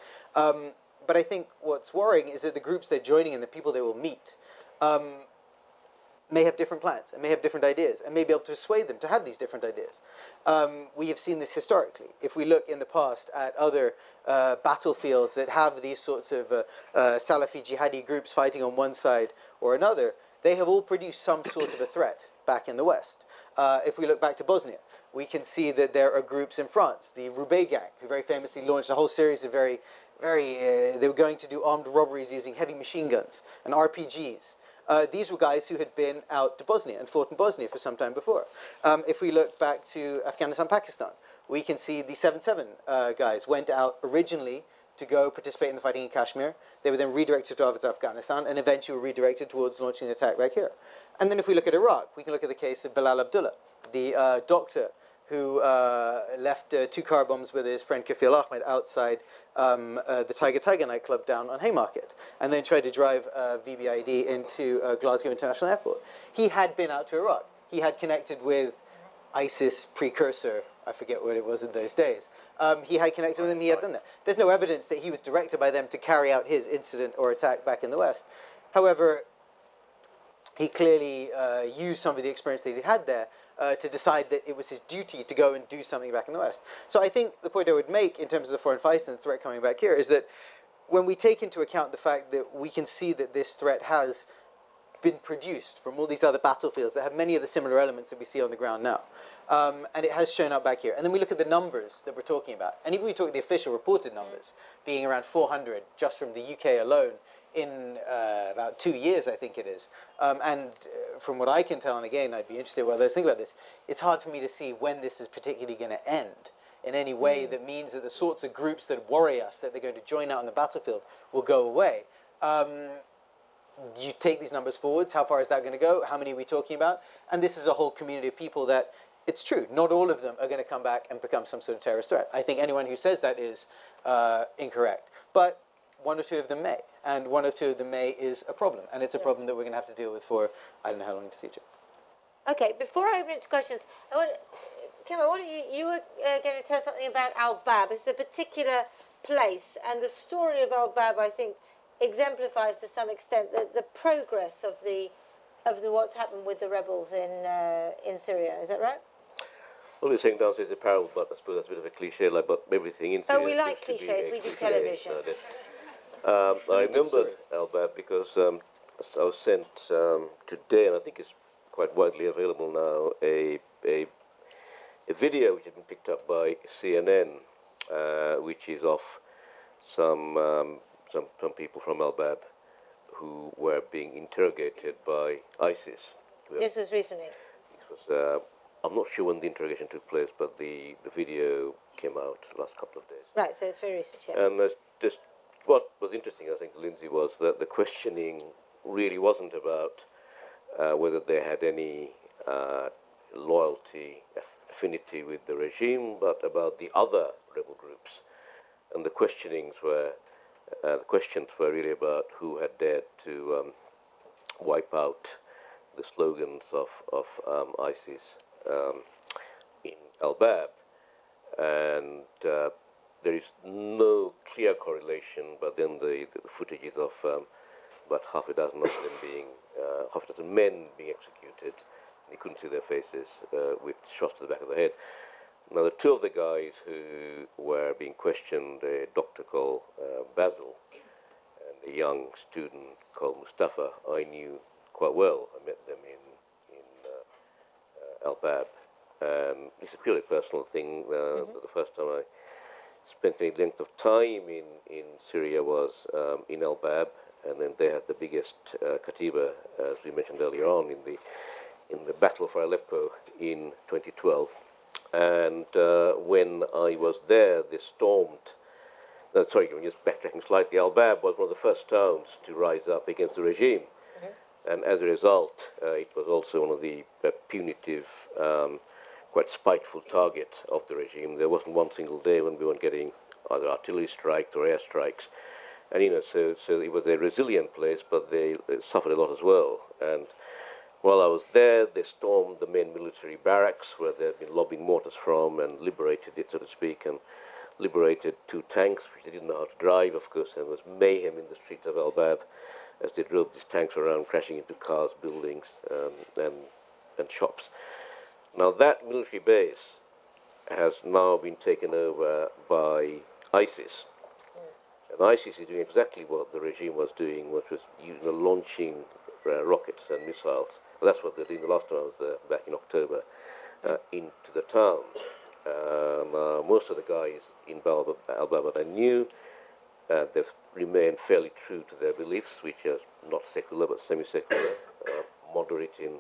But I think what's worrying is that the groups they're joining and the people they will meet may have different plans and may have different ideas and may be able to persuade them to have these different ideas. We have seen this historically. If we look in the past at other battlefields that have these sorts of Salafi jihadi groups fighting on one side or another, they have all produced some sort of a threat back in the West. If we look back to Bosnia, we can see that there are groups in France, the Roubaix gang, who very famously launched a whole series of they were going to do armed robberies using heavy machine guns and RPGs. These were guys who had been out to Bosnia and fought in Bosnia for some time before. If we look back to Afghanistan, Pakistan, we can see the 7-7 guys went out originally to go participate in the fighting in Kashmir. They were then redirected towards Afghanistan and eventually were redirected towards launching an attack back here. And then if we look at Iraq, we can look at the case of Bilal Abdullah, the doctor who left 2 car bombs with his friend Kafil Ahmed outside the Tiger nightclub down on Haymarket, and then tried to drive VBID into Glasgow International Airport. He had been out to Iraq. He had connected with ISIS precursor, I forget what it was in those days. He had connected with them, he had done that. There's no evidence that he was directed by them to carry out his incident or attack back in the West. However, he clearly used some of the experience that he had there to decide that it was his duty to go and do something back in the West. So I think the point I would make in terms of the foreign fighters and the threat coming back here is that when we take into account the fact that we can see that this threat has been produced from all these other battlefields that have many of the similar elements that we see on the ground now, and it has shown up back here. And then we look at the numbers that we're talking about, and even we talk the official reported numbers, being around 400 just from the UK alone in about 2 years, I think it is. And from what I can tell, and again, I'd be interested what others think about this, it's hard for me to see when this is particularly going to end in any way that means that the sorts of groups that worry us, that they're going to join out on the battlefield, will go away. You take these numbers forwards, how far is that going to go? How many are we talking about? And this is a whole community of people that, it's true, not all of them are going to come back and become some sort of terrorist threat. I think anyone who says that is incorrect. But 1 or 2 of them may. And 1 or 2 of them may is a problem. And it's a problem that we're going to have to deal with for, I don't know how long in the future. Okay, before I open it to questions, Kemal, you were going to tell something about Al-Bab. It's a particular place, and the story of Al-Bab, I think, exemplifies to some extent the progress of the what's happened with the rebels in Syria. Is that right? Well, we're saying downstairs a parable, but I suppose that's a bit of a cliche, like, but everything in Syria. Oh, we like cliches. We do television. I remembered Al-Bab because I was sent today, and I think it's quite widely available now, a video which had been picked up by CNN, which is of some people from Al-Bab who were being interrogated by ISIS. This was recently? This was, I'm not sure when the interrogation took place, but the video came out the last couple of days. Right, so it's very recent, yeah. And just what was interesting, I think, to Lindsey, was that the questioning really wasn't about whether they had any loyalty, affinity with the regime, but about the other rebel groups. And the questions were really about who had dared to wipe out the slogans of ISIS in Al-Bab. And there is no clear correlation, but then the footage of about half a dozen of them being, half a dozen men being executed, and you couldn't see their faces, with shots to the back of the head. Now, the 2 of the guys who were being questioned, a doctor called Basil and a young student called Mustafa, I knew quite well. I met them in Al-Bab. And it's a purely personal thing. The first time I spent any length of time in Syria was in Al-Bab, and then they had the biggest katiba, as we mentioned earlier on, in the battle for Aleppo in 2012. And when I was there, they stormed. Sorry, just backtracking slightly. Al-Bab was one of the first towns to rise up against the regime, and as a result, it was also one of the punitive, quite spiteful target of the regime. There wasn't one single day when we weren't getting either artillery strikes or airstrikes. And, so it was a resilient place, but they suffered a lot as well. And while I was there, they stormed the main military barracks where they had been lobbing mortars from and liberated it, so to speak, and liberated 2 tanks, which they didn't know how to drive, of course. There was mayhem in the streets of Al-Bab as they drove these tanks around, crashing into cars, buildings, and shops. Now that military base has now been taken over by ISIS. And ISIS is doing exactly what the regime was doing, which was launching rockets and missiles. Well, that's what they did the last time I was there, back in October, into the town. Most of the guys in Al-Bab I knew. They've remained fairly true to their beliefs, which are not secular but semi-secular, moderate in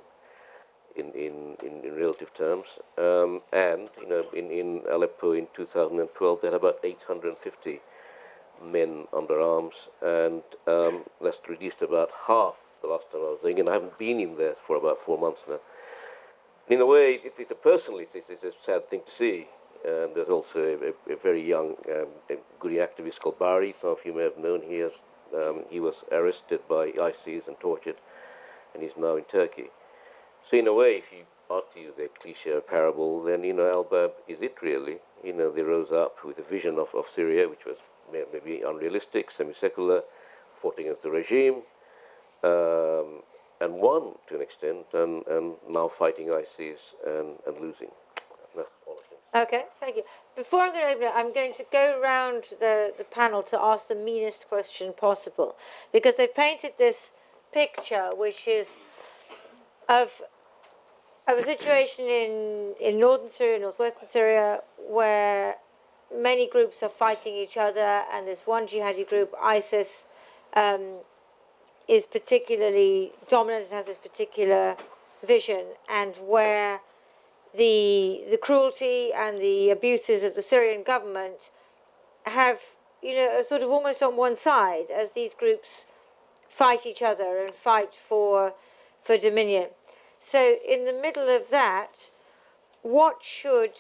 relative terms. And in Aleppo in 2012, they had about 850 men under arms, and that's reduced to about half the last time I was there. And I haven't been in there for about 4 months now. In a way, it's a sad thing to see. And there's also a very young Guri activist called Bari. Some of you may have known. He was arrested by ISIS and tortured, and he's now in Turkey. So in a way, if you are to use a cliche parable, then Al-Bab is it really. They rose up with a vision of Syria, which was maybe unrealistic, semi-secular, fought against the regime, and won to an extent, and now fighting ISIS and losing. That's all I can. Okay, thank you. Before I'm going to open it, I'm going to go around the panel to ask the meanest question possible, because they've painted this picture, which is of a situation in northern Syria, northwestern Syria, where many groups are fighting each other, and this one jihadi group, ISIS, is particularly dominant and has this particular vision, and where the cruelty and the abuses of the Syrian government have, are sort of almost on one side as these groups fight each other and fight for dominion. So in the middle of that, what should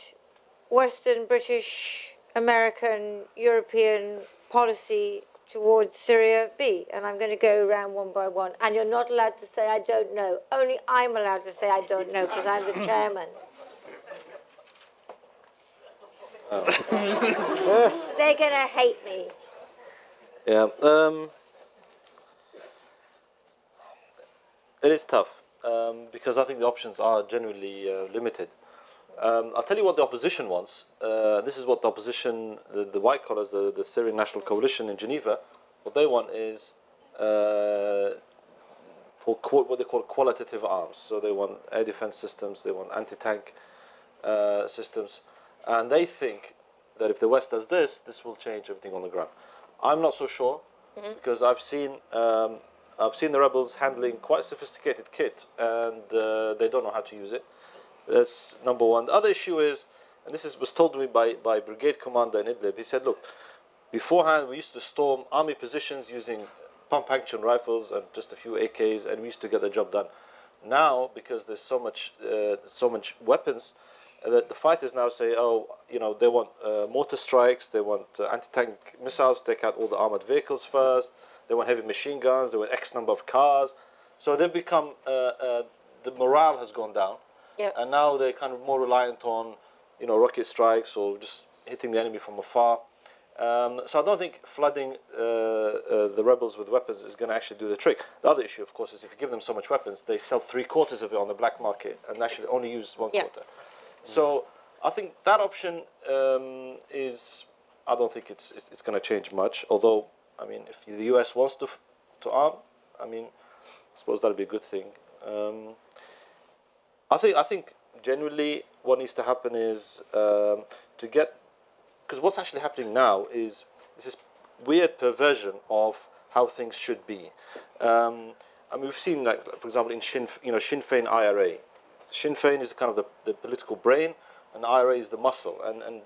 Western, British, American, European policy towards Syria be? And I'm going to go around one by one. And you're not allowed to say, I don't know. Only I'm allowed to say, I don't know, because I'm the chairman. They're going to hate me. Yeah, it is tough because I think the options are genuinely limited. I'll tell you what the opposition wants. This is what the opposition, the white collars, the Syrian National Coalition in Geneva, what they want is for what they call qualitative arms. So they want air defense systems, they want anti-tank systems, and they think that if the West does this, this will change everything on the ground. I'm not so sure, because I've seen the rebels handling quite sophisticated kit, and they don't know how to use it. That's number one. The other issue is, and this was told to me by brigade commander in Idlib, he said, look, beforehand we used to storm army positions using pump-action rifles and just a few AKs, and we used to get the job done. Now, because there's so much weapons, that the fighters now say, they want mortar strikes, they want anti-tank missiles, take out all the armored vehicles first, they want heavy machine guns, they want X number of cars. So they've become, the morale has gone down. Yep. And now they're kind of more reliant on, rocket strikes or just hitting the enemy from afar. So I don't think flooding the rebels with weapons is going to actually do the trick. The other issue, of course, is if you give them so much weapons, they sell 3/4 of it on the black market and actually only use 1/4. Yep. So I think that option I don't think it's going to change much. Although, if the US wants to arm, I suppose that'd be a good thing. I think genuinely what needs to happen is to get, because what's actually happening now is this weird perversion of how things should be. We've seen, like, for example, in Sinn Féin IRA. Sinn Féin is kind of the political brain, and the IRA is the muscle. And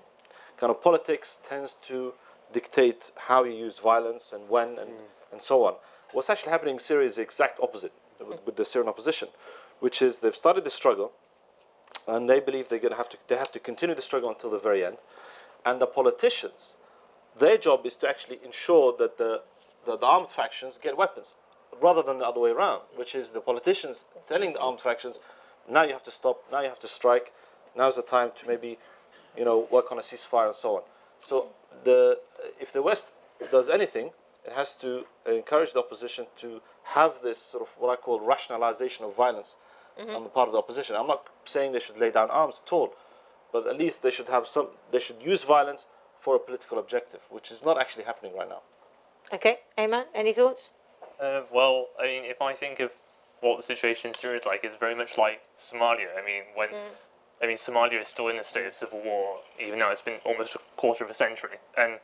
kind of politics tends to dictate how you use violence and when and so on. What's actually happening in Syria is the exact opposite with the Syrian opposition, which is they've started the struggle, and they believe they have to continue the struggle until the very end. And the politicians, their job is to actually ensure that the armed factions get weapons, rather than the other way around, which is the politicians telling the armed factions, now you have to stop, now you have to strike, now's the time to maybe, work on a ceasefire and so on. So if the West does anything, it has to encourage the opposition to have this sort of what I call rationalization of violence on the part of the opposition. I'm not saying they should lay down arms at all, but at least they should have they should use violence for a political objective, which is not actually happening right now. Okay, Aymenn, any thoughts? Well, I mean, if I think of what the situation in Syria is like, it's very much like Somalia. I mean, Somalia is still in a state of civil war, even though it's been almost a quarter of a century. And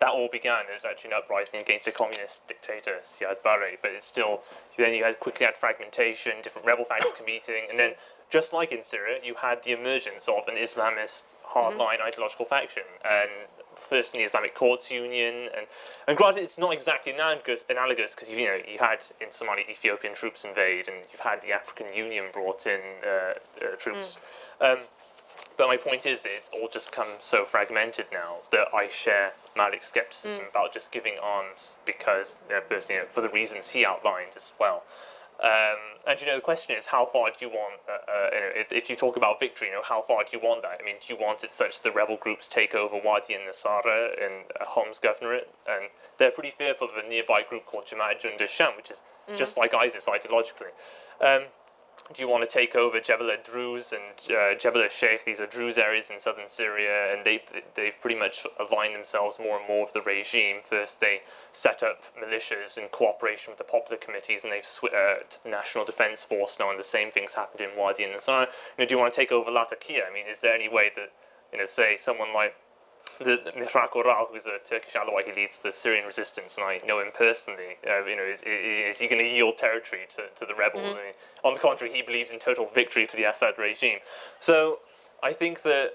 that all began as actually an uprising against a communist dictator, Siad Barre. But it's still, then you quickly had fragmentation, different rebel factions meeting, and then just like in Syria, you had the emergence of an Islamist hardline ideological faction. And first in the Islamic Courts Union, and granted, it's not exactly analogous because you had in Somalia Ethiopian troops invade, and you've had the African Union brought in troops. But my point is, it's all just come so fragmented now that I share Malik's skepticism about just giving arms because, first, for the reasons he outlined as well. And the question is, how far do you want? If you talk about victory, how far do you want that? I mean, do you want it such the rebel groups take over Wadi and Nasara in Homs Governorate, and they're pretty fearful of a nearby group called Jamaat Jund-Sham, which is just like ISIS ideologically. Do you want to take over Jebel al-Druze and Jebel al-Sheikh? These are Druze areas in southern Syria, and they've pretty much aligned themselves more and more with the regime. First, they set up militias in cooperation with the popular committees, and they've switched to the National Defence Force now, and the same things happened in Wadi and Nasara. Do you want to take over Latakia? I mean, is there any way that, say, someone like the Mifrak Oral, who's a Turkish ally, he leads the Syrian resistance, and I know him personally. Is he going to yield territory to the rebels? I mean, on the contrary, he believes in total victory for the Assad regime. So I think that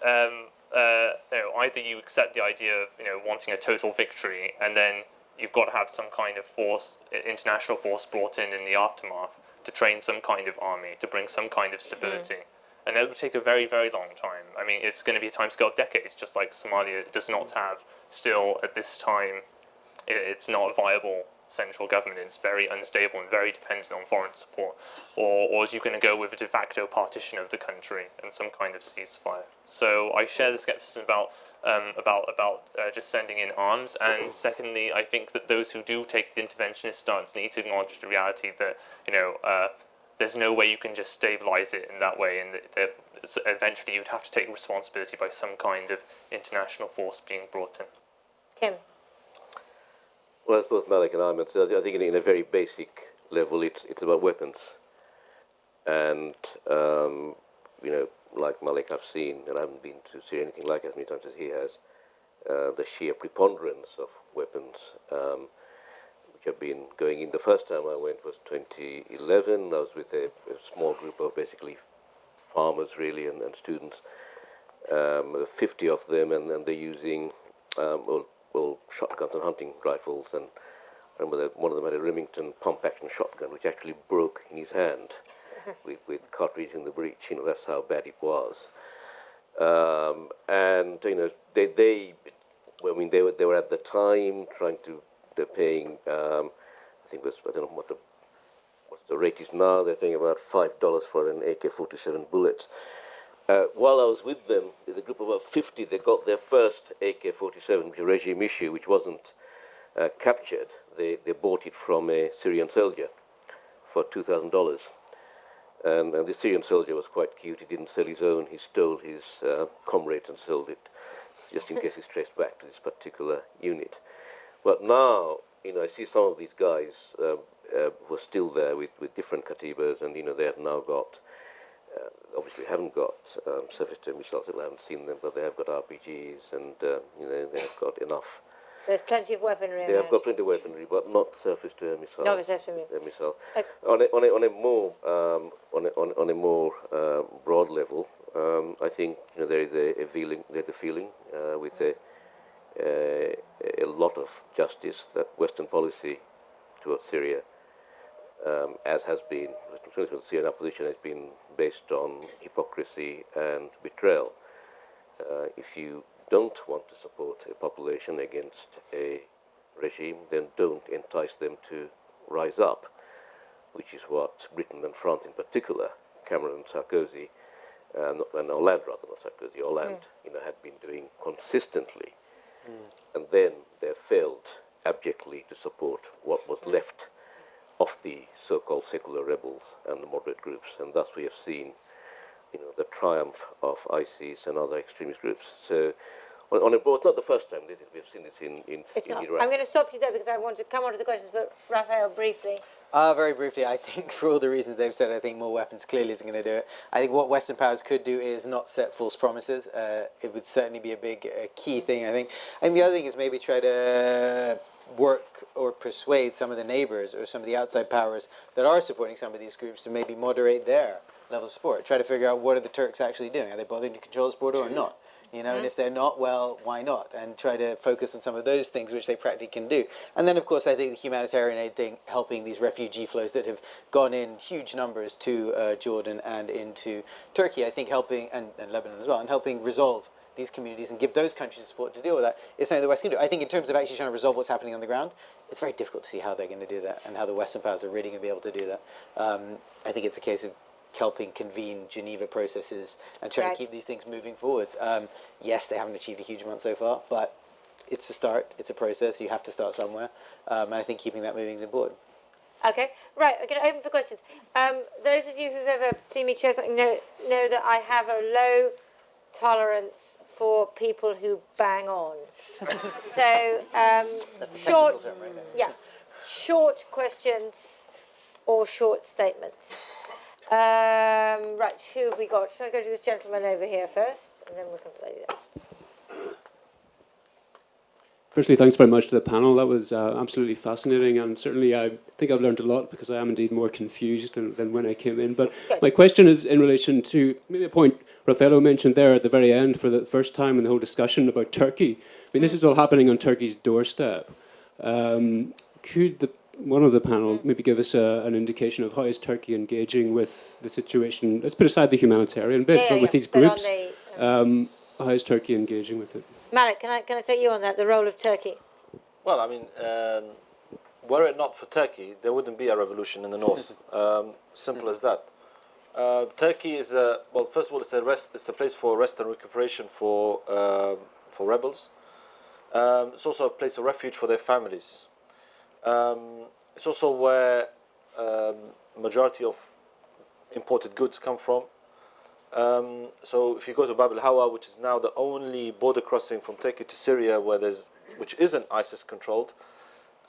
either you accept the idea of wanting a total victory, and then you've got to have some kind of force, international force, brought in the aftermath to train some kind of army, to bring some kind of stability. And it will take a very, very long time. I mean, it's going to be a timescale of decades, just like Somalia does not have, still at this time, it's not a viable central government. It's very unstable and very dependent on foreign support. Or is you going to go with a de facto partition of the country and some kind of ceasefire? So I share the skepticism about just sending in arms. And secondly, I think that those who do take the interventionist stance need to acknowledge the reality that, there's no way you can just stabilize it in that way, and that eventually you'd have to take responsibility by some kind of international force being brought in. Kim? Well, as both Malik and Aymenn said, I think in a very basic level, it's about weapons. And, like Malik, I've seen, and I haven't been to see anything like it as many times as he has, the sheer preponderance of weapons, which have been going in. The first time I went was 2011. I was with a small group of basically farmers, really, and students, 50 of them, and they're using shotguns and hunting rifles. And I remember that one of them had a Remington pump-action shotgun, which actually broke in his hand with cartridge in the breech. That's how bad it was. And they were at the time they're paying, I think I don't know what the rate is now. They're paying about $5 for an AK-47 bullet. While I was with them, the group of about 50, they got their first AK-47, which was a regime issue, which wasn't captured. They bought it from a Syrian soldier for $2,000. And the Syrian soldier was quite cute. He didn't sell his own. He stole his comrades and sold it, just in case it's traced back to this particular unit. But now, I see some of these guys who are still there with different katibas, and, they have now got, obviously haven't got surface-to-air missiles. I haven't seen them, but they have got RPGs, and, they have got enough. There's plenty of weaponry. They have got plenty of weaponry, but not surface-to-air missiles. Not surface-to-air missiles. Okay. On a more broad level, I think there's a feeling with a lot of justice that Western policy towards Syria, as has been, the Syrian opposition has been based on hypocrisy and betrayal. If you don't want to support a population against a regime, then don't entice them to rise up, which is what Britain and France in particular, Cameron and Sarkozy, and Hollande rather, not Sarkozy, Hollande, had been doing consistently. and then they failed abjectly to support what was left of the so-called secular rebels and the moderate groups, and thus we have seen, the triumph of ISIS and other extremist groups. So, on a board, it's not the first time we have seen this in Iraq. I'm going to stop you there because I want to come on to the questions, but Raphael, briefly. Very briefly, I think for all the reasons they've said, I think more weapons clearly isn't going to do it. I think what Western powers could do is not set false promises. It would certainly be a big key thing, I think. And the other thing is maybe try to work or persuade some of the neighbours or some of the outside powers that are supporting some of these groups to maybe moderate their level of support. Try to figure out what are the Turks actually doing. Are they bothering to control this border or not? And if they're not, well, why not? And try to focus on some of those things which they practically can do. And then, of course, I think the humanitarian aid thing, helping these refugee flows that have gone in huge numbers to Jordan and into Turkey, I think helping, and Lebanon as well, and helping resolve these communities and give those countries support to deal with that is something the West can do. I think in terms of actually trying to resolve what's happening on the ground, it's very difficult to see how they're going to do that and how the Western powers are really going to be able to do that. I think it's a case of helping convene Geneva processes and trying to keep these things moving forwards. Yes, they haven't achieved a huge amount so far, but it's a start, it's a process, you have to start somewhere, and I think keeping that moving is important. Okay, right, we're going to open for questions. Those of you who've ever seen me share something know that I have a low tolerance for people who bang on. So, That's a technical term right there. Yeah, short questions or short statements. Right, who have we got? Shall I go to this gentleman over here first, and then we'll come to lady there. Firstly, thanks very much to the panel. That was absolutely fascinating, and certainly I think I've learned a lot because I am indeed more confused than when I came in. But my question is in relation to maybe a point Raffaello mentioned there at the very end for the first time in the whole discussion about Turkey. I mean, this is all happening on Turkey's doorstep. Could one of the panel maybe give us an indication of how is Turkey engaging with the situation? Let's put aside the humanitarian bit, but with these groups, how is Turkey engaging with it? Malik, can I take you on that, the role of Turkey? Well, I mean, were it not for Turkey, there wouldn't be a revolution in the north. Simple as that. Turkey is well. First of all, it's a place for rest and recuperation for rebels. It's also a place of refuge for their families. It's also where majority of imported goods come from. So if you go to Bab al-Hawa, which is now the only border crossing from Turkey to Syria, which isn't ISIS controlled,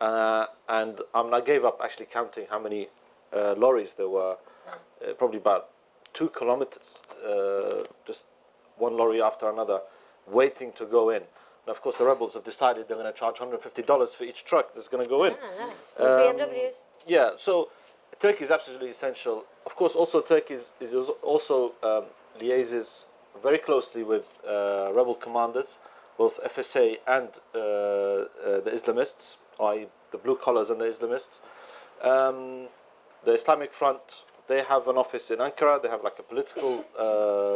and I gave up actually counting how many lorries there were. Probably about 2 kilometers, just one lorry after another, waiting to go in. And of course, the rebels have decided they're going to charge $150 for each truck that's going to go in. Nice. BMWs. Yeah, so Turkey is absolutely essential. Of course, also Turkey is also liaises very closely with rebel commanders, both FSA and the Islamists, i.e. the blue collars and the Islamists. The Islamic Front, they have an office in Ankara. They have like a political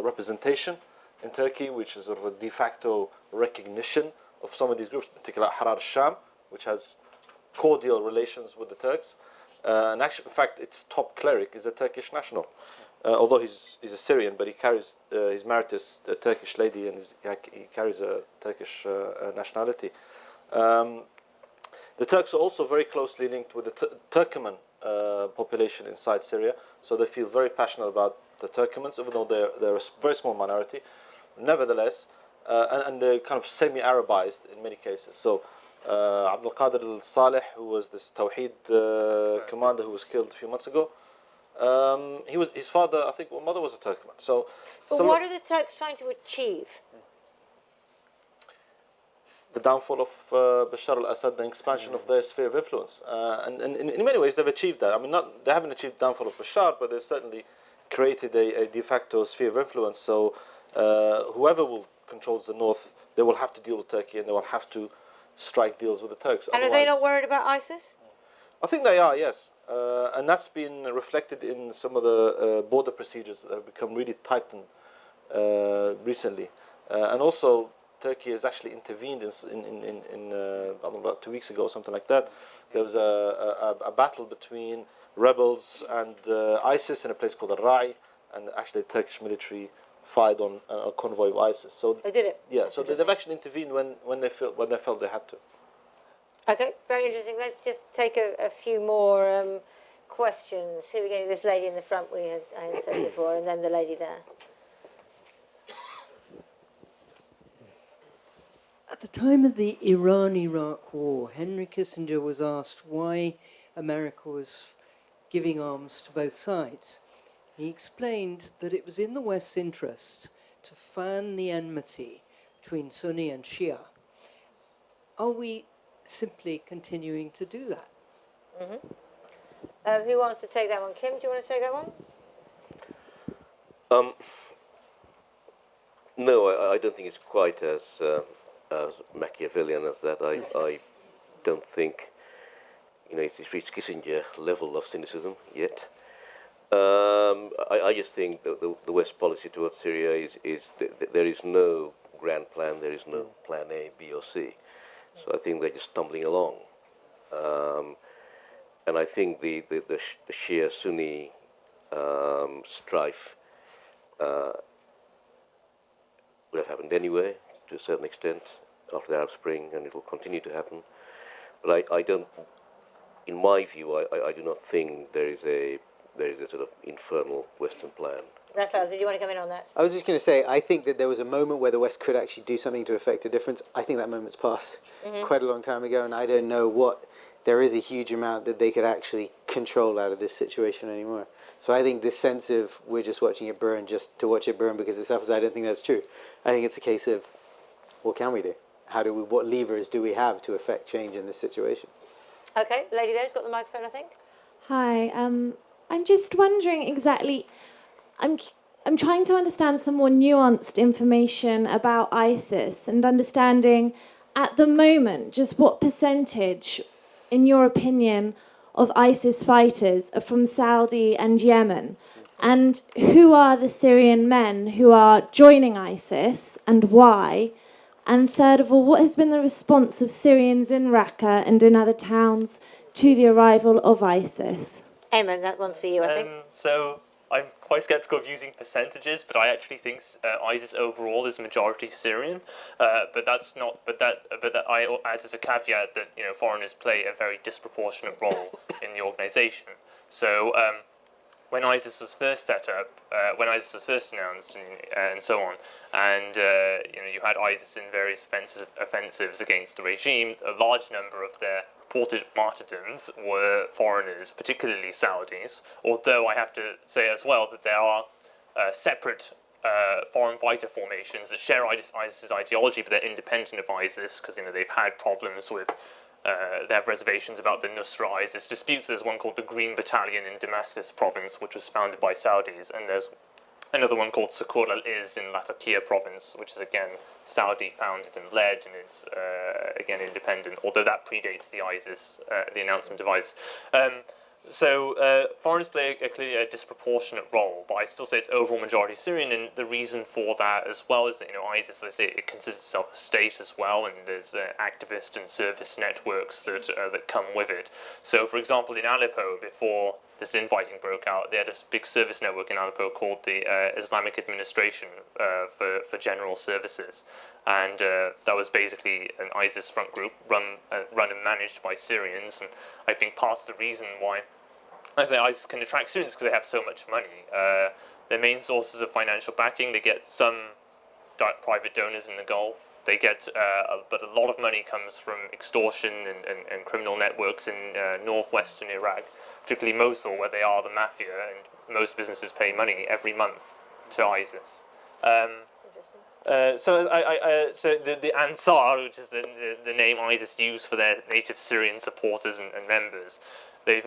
representation in Turkey, which is sort of a de facto recognition of some of these groups, particularly Harar al-Sham, which has cordial relations with the Turks. And actually, in fact, its top cleric is a Turkish national, although he's a Syrian, but he's married to a Turkish lady, and he carries a Turkish nationality. The Turks are also very closely linked with the Turkoman population inside Syria, so they feel very passionate about the Turkomans, even though they're a very small minority. Nevertheless, and they're kind of semi-Arabized in many cases. So Abdul al-Saleh, who was this Tawheed commander who was killed a few months ago, his father, I think, mother was a Turkman. So what are the Turks trying to achieve? The downfall of Bashar al-Assad, the expansion of their sphere of influence. And in many ways, they've achieved that. I mean, they haven't achieved the downfall of Bashar, but they certainly created a de facto sphere of influence. So whoever controls the north, they will have to deal with Turkey, and they will have to strike deals with the Turks. And are they not worried about ISIS? I think they are, yes. And that's been reflected in some of the border procedures that have become really tightened recently. And also, Turkey has actually intervened in about 2 weeks ago or something like that. There was a battle between rebels and ISIS in a place called Al-Ra'i, and actually the Turkish military fired on a convoy of ISIS. So They did it. yeah, That's so they've actually intervened when they felt they had to. Okay, very interesting. Let's just take a few more questions. Here we go. This lady in the front I had said before, and then the lady there. At the time of the Iran-Iraq war, Henry Kissinger was asked why America was giving arms to both sides. He explained that it was in the West's interest to fan the enmity between Sunni and Shia. Are we simply continuing to do that? Mm-hmm. Who wants to take that one? Kim, do you want to take that one? No, I don't think it's quite as Machiavellian as that. I don't think, it's reached Kissinger level of cynicism yet. I just think the West policy towards Syria is there is no grand plan, there is no plan A, B, or C. So I think they're just stumbling along. And I think the Shia-Sunni strife would have happened anyway, to a certain extent, after the Arab Spring, and it will continue to happen. But I don't, in my view, I do not think there is a sort of infernal Western plan. Raphael, did you want to come in on that? I was just going to say, I think that there was a moment where the West could actually do something to affect a difference. I think that moment's passed quite a long time ago, and I don't know what, there is a huge amount that they could actually control out of this situation anymore. So I think this sense of we're just watching it burn just to watch it burn because it suffers, I don't think that's true. I think it's a case of, what can we do? What levers do we have to affect change in this situation? Okay, lady there's got the microphone, I think. Hi, I'm just wondering exactly, I'm trying to understand some more nuanced information about ISIS and understanding at the moment just what percentage, in your opinion, of ISIS fighters are from Saudi and Yemen, and who are the Syrian men who are joining ISIS and why? And third of all, what has been the response of Syrians in Raqqa and in other towns to the arrival of ISIS? Aymenn, that one's for you, I think. So I'm quite skeptical of using percentages, but I actually think ISIS overall is majority Syrian. But that's not. But that I add as a caveat that foreigners play a very disproportionate role in the organisation. So when ISIS was first set up, when ISIS was first announced, and so on, and you had ISIS in various offensives against the regime. A large number of their reported martyrdoms were foreigners, particularly Saudis, although I have to say as well that there are separate foreign fighter formations that share ISIS's ideology, but they're independent of ISIS because they've had problems with, they have reservations about the Nusra ISIS disputes. There's one called the Green Battalion in Damascus province, which was founded by Saudis, and there's another one called Sukur al-Iz in Latakia province, which is again Saudi founded and led, and it's again independent, although that predates the ISIS, the announcement of ISIS. So foreigners play clearly a disproportionate role, but I still say it's overall majority Syrian, and the reason for that as well is that ISIS, as I say, it considers itself a state as well, and there's activist and service networks that come with it. So, for example, in Aleppo, before this infighting broke out, they had a big service network in Aleppo called the Islamic Administration for General Services, and that was basically an ISIS front group run and managed by Syrians. And I think part of the reason why ISIS can attract Syrians is because they have so much money. Their main sources of financial backing, they get some private donors in the Gulf. They get, but a lot of money comes from extortion and criminal networks in northwestern Iraq, particularly Mosul, where they are the mafia, and most businesses pay money every month to ISIS. So the Ansar, which is the name ISIS used for their native Syrian supporters and members, I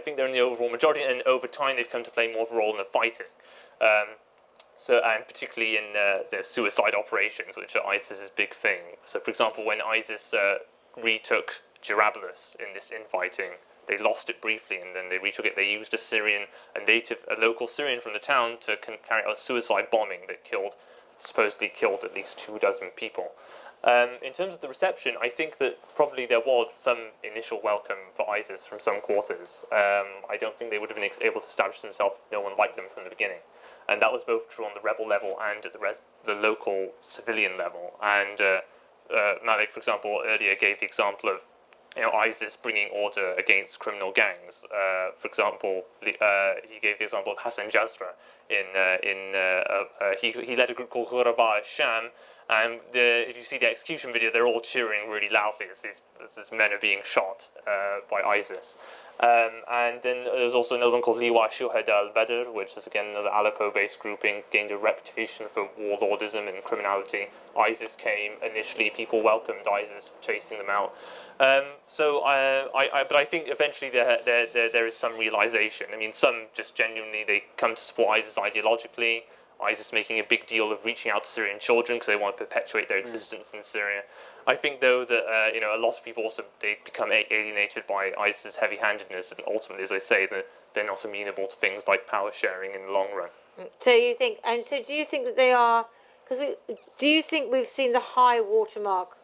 think they're in the overall majority, and over time they've come to play more of a role in the fighting. And particularly in the suicide operations, which are ISIS's big thing. So, for example, when ISIS retook Jarablus in this infighting, they lost it briefly, and then they retook it. They used a local Syrian from the town to carry out a suicide bombing that supposedly killed at least 24 people. In terms of the reception, I think that probably there was some initial welcome for ISIS from some quarters. I don't think they would have been able to establish themselves if no one liked them from the beginning. And that was both true on the rebel level and at the local civilian level. And Malik, for example, earlier gave the example of ISIS bringing order against criminal gangs. For example, he gave the example of Hassan Jazra. He led a group called Ghuraba al-Sham, and if you see the execution video, they're all cheering really loudly as these men are being shot by ISIS. And then there's also another one called Liwa Shuhada al-Badr, which is again another Aleppo-based grouping, gained a reputation for warlordism and criminality. ISIS came initially, people welcomed ISIS for chasing them out. But I think eventually there is some realization. I mean, some just genuinely they come to support ISIS ideologically. ISIS making a big deal of reaching out to Syrian children because they want to perpetuate their existence in Syria. I think, though, that a lot of people also they become alienated by ISIS's heavy-handedness, and ultimately, as I say, that they're not amenable to things like power sharing in the long run. So you think, and so do you think that they are? Because do you think we've seen the high watermark,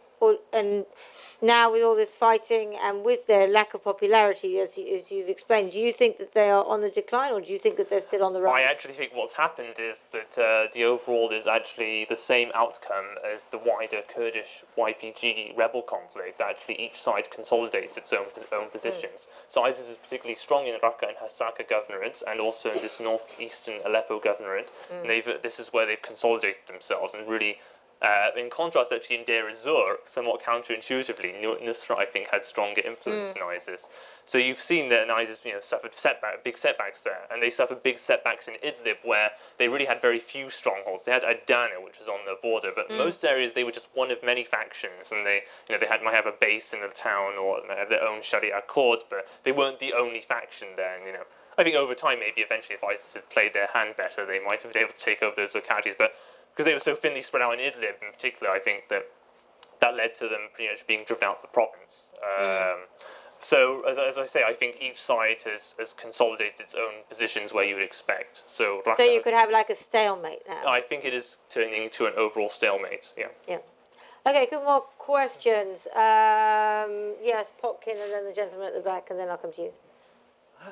and now with all this fighting and with their lack of popularity, as you've explained, do you think that they are on the decline, or do you think that they're still on the rise? I actually think what's happened is that the overall is actually the same outcome as the wider Kurdish YPG rebel conflict. Actually, each side consolidates its own positions. So ISIS is particularly strong in Raqqa and Hasaka governorates, and also in this northeastern Aleppo governorate. And this is where they've consolidated themselves and really. In contrast, actually, in Deir ez-Zor, somewhat counterintuitively, Nusra, I think, had stronger influence in ISIS. So you've seen that ISIS, suffered big setbacks there, and they suffered big setbacks in Idlib, where they really had very few strongholds. They had Adana, which was on the border, but most areas they were just one of many factions, and they might have a base in the town or have their own Sharia court, but they weren't the only faction there. And, I think over time, maybe eventually, if ISIS had played their hand better, they might have been able to take over those localities, but. Because they were so thinly spread out in Idlib in particular, I think that led to them pretty much being driven out of the province. So, as I say, I think each side has consolidated its own positions where you would expect. So you could have like a stalemate now? I think it is turning into an overall stalemate, yeah. Okay, good more questions. Yes, Potkin and then the gentleman at the back, and then I'll come to you.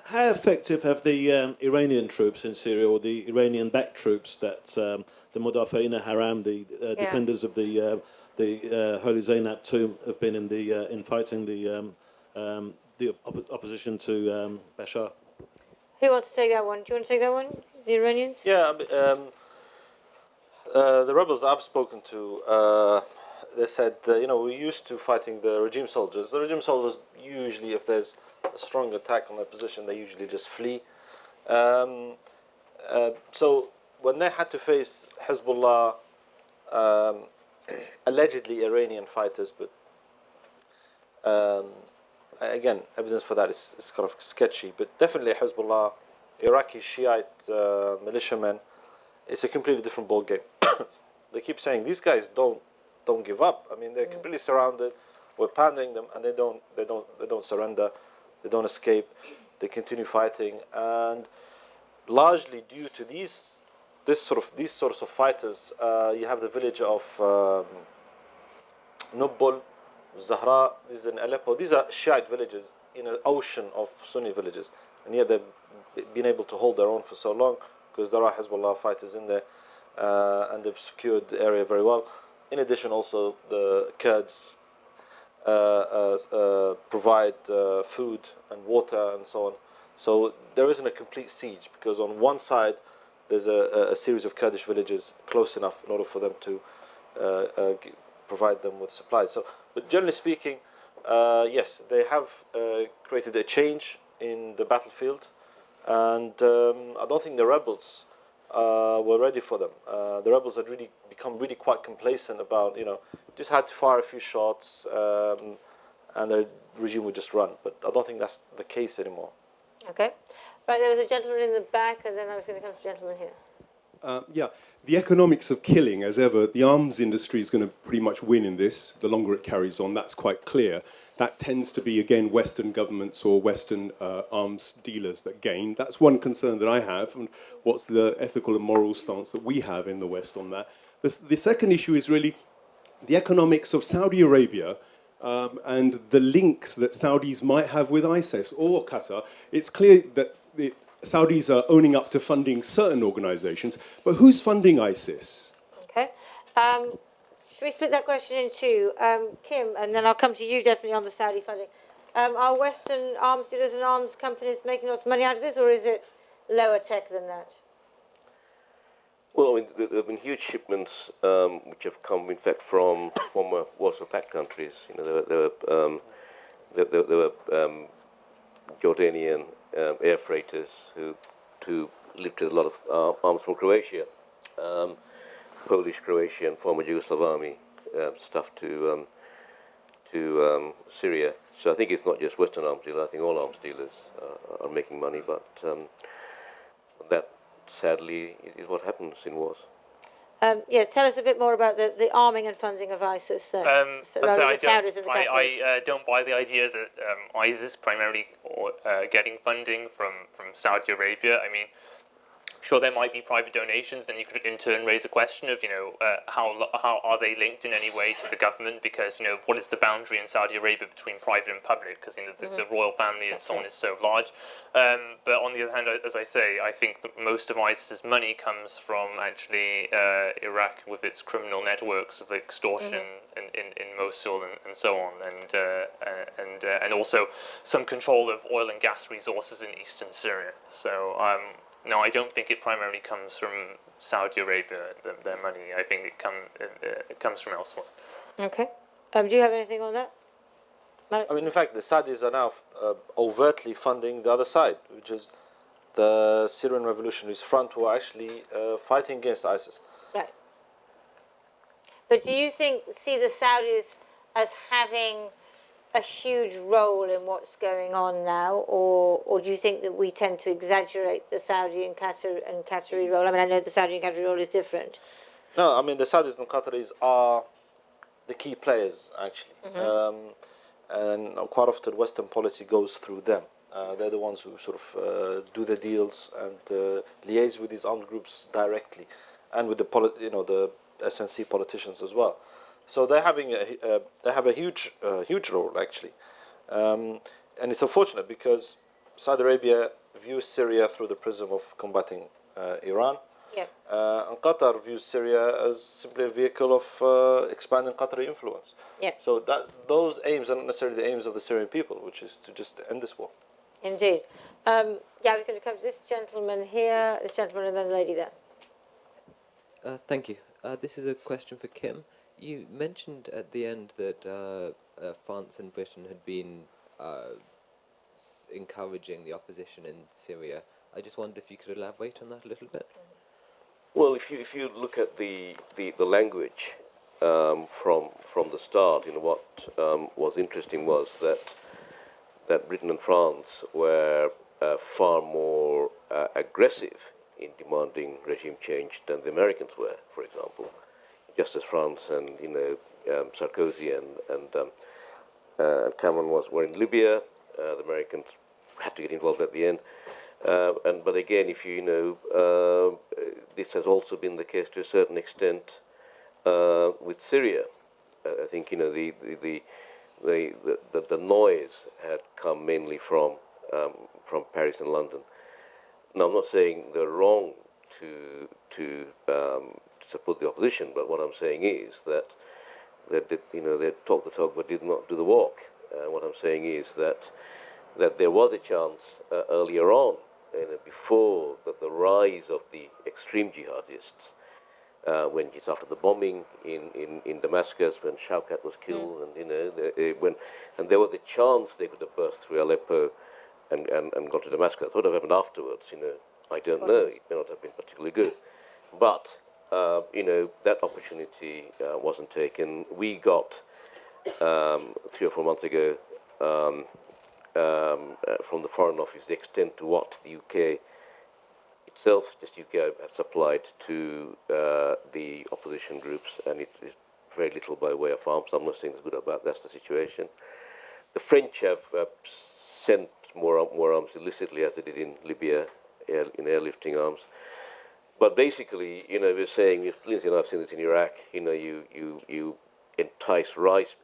How effective have the Iranian troops in Syria, or the Iranian-backed troops that the Mudafi'in Haram, the defenders of the Holy Zainab tomb, have been in fighting the opposition to Bashar? Who wants to take that one? Do you want to take that one? The Iranians? Yeah, the rebels I've spoken to, they said, we're used to fighting the regime soldiers. The regime soldiers usually, if there's a strong attack on their position, they usually just flee. So when they had to face Hezbollah, allegedly Iranian fighters, but again, evidence for that is kind of sketchy, but definitely Hezbollah, Iraqi Shiite militiamen, it's a completely different ball game. They keep saying these guys don't give up. I mean, they're completely surrounded. We're pounding them, and they don't surrender. They don't escape. They continue fighting, and largely due to these sorts of fighters, you have the village of Nubbul, Zahra. This is in Aleppo. These are Shiite villages in an ocean of Sunni villages, and yet they've been able to hold their own for so long because there are Hezbollah fighters in there, and they've secured the area very well. In addition, also the Kurds provide food and water and so on. So there isn't a complete siege, because on one side there's a series of Kurdish villages close enough in order for them to provide them with supplies. So, but generally speaking, yes, they have created a change in the battlefield, and I don't think the rebels were ready for them. The rebels had really become really quite complacent about, just had to fire a few shots, and the regime would just run. But I don't think that's the case anymore. Okay. Right, there was a gentleman in the back, and then I was going to come to the gentleman here. The economics of killing, as ever, the arms industry is going to pretty much win in this. The longer it carries on, that's quite clear. That tends to be, again, Western governments or Western arms dealers that gain. That's one concern that I have, and what's the ethical and moral stance that we have in the West on that. The second issue is really the economics of Saudi Arabia and the links that Saudis might have with ISIS or Qatar. It's clear that Saudis are owning up to funding certain organizations, but who's funding ISIS? Okay. Should we split that question in two? Kim, and then I'll come to you definitely on the Saudi funding. Are Western arms dealers and arms companies making lots of money out of this, or is it lower tech than that? Well, I mean, there have been huge shipments which have come, in fact, from former Warsaw Pact countries. You know, there were Jordanian air freighters who lifted a lot of arms from Croatia, Polish, Croatian, former Yugoslav army stuff to Syria. So I think it's not just Western arms dealers. I think all arms dealers are making money, but that sadly is what happens in wars. Yeah, tell us a bit more about the arming and funding of ISIS. I don't buy the idea that ISIS primarily getting funding from Saudi Arabia. I mean, sure, there might be private donations, and you could in turn raise a question of, you know, how are they linked in any way to the government? Because, you know, what is the boundary in Saudi Arabia between private and public? Because, you know, the royal family and so on is so large. But on the other hand, as I say, I think that most of ISIS's money comes from actually Iraq with its criminal networks of extortion in Mosul and so on, and also some control of oil and gas resources in eastern Syria. So no, I don't think it primarily comes from Saudi Arabia, their money. I think it comes from elsewhere. Okay. Do you have anything on that? I mean, in fact, the Saudis are now overtly funding the other side, which is the Syrian Revolutionaries Front, who are actually fighting against ISIS. Right. But do you see the Saudis as having a huge role in what's going on now, or do you think that we tend to exaggerate the Saudi and Qatari role? I mean, I know the Saudi and Qatari role is different. No, I mean, the Saudis and Qataris are the key players, actually. And quite often Western policy goes through them. They're the ones who sort of do the deals and liaise with these armed groups directly, and with the the SNC politicians as well. So they're having they have a huge role, actually, and it's unfortunate because Saudi Arabia views Syria through the prism of combating Iran, and Qatar views Syria as simply a vehicle of expanding Qatari influence. So those aims are not necessarily the aims of the Syrian people, which is to just end this war. Indeed. I was going to come to this gentleman here, this gentleman, and then the lady there. Thank you. This is a question for Kim. You mentioned at the end that France and Britain had been encouraging the opposition in Syria. I just wondered if you could elaborate on that a little bit. Well, if you look at the language from the start, you know, what was interesting was that Britain and France were far more aggressive in demanding regime change than the Americans were, for example. Just as France and Sarkozy and Cameron were in Libya, the Americans had to get involved at the end. But again, if you know, this has also been the case to a certain extent with Syria. I think the noise had come mainly from Paris and London. Now, I'm not saying they're wrong to support the opposition, but what I'm saying is that they talked the talk but did not do the walk. What I'm saying is that there was a chance earlier on, before the rise of the extreme jihadists, when just after the bombing in Damascus, when Shaukat was killed, and there was a chance they could have burst through Aleppo and got to Damascus. What would have happened afterwards? I don't know. It may not have been particularly good, but that opportunity wasn't taken. We got 3 or 4 months ago from the Foreign Office the extent to what the UK itself, just UK, has supplied to the opposition groups, and it is very little by way of arms. I'm not saying it's good or bad. That's the situation. The French have sent more arms illicitly, as they did in Libya, in airlifting arms. But basically, we're saying, Lindsey and I've seen it in Iraq, you entice rice,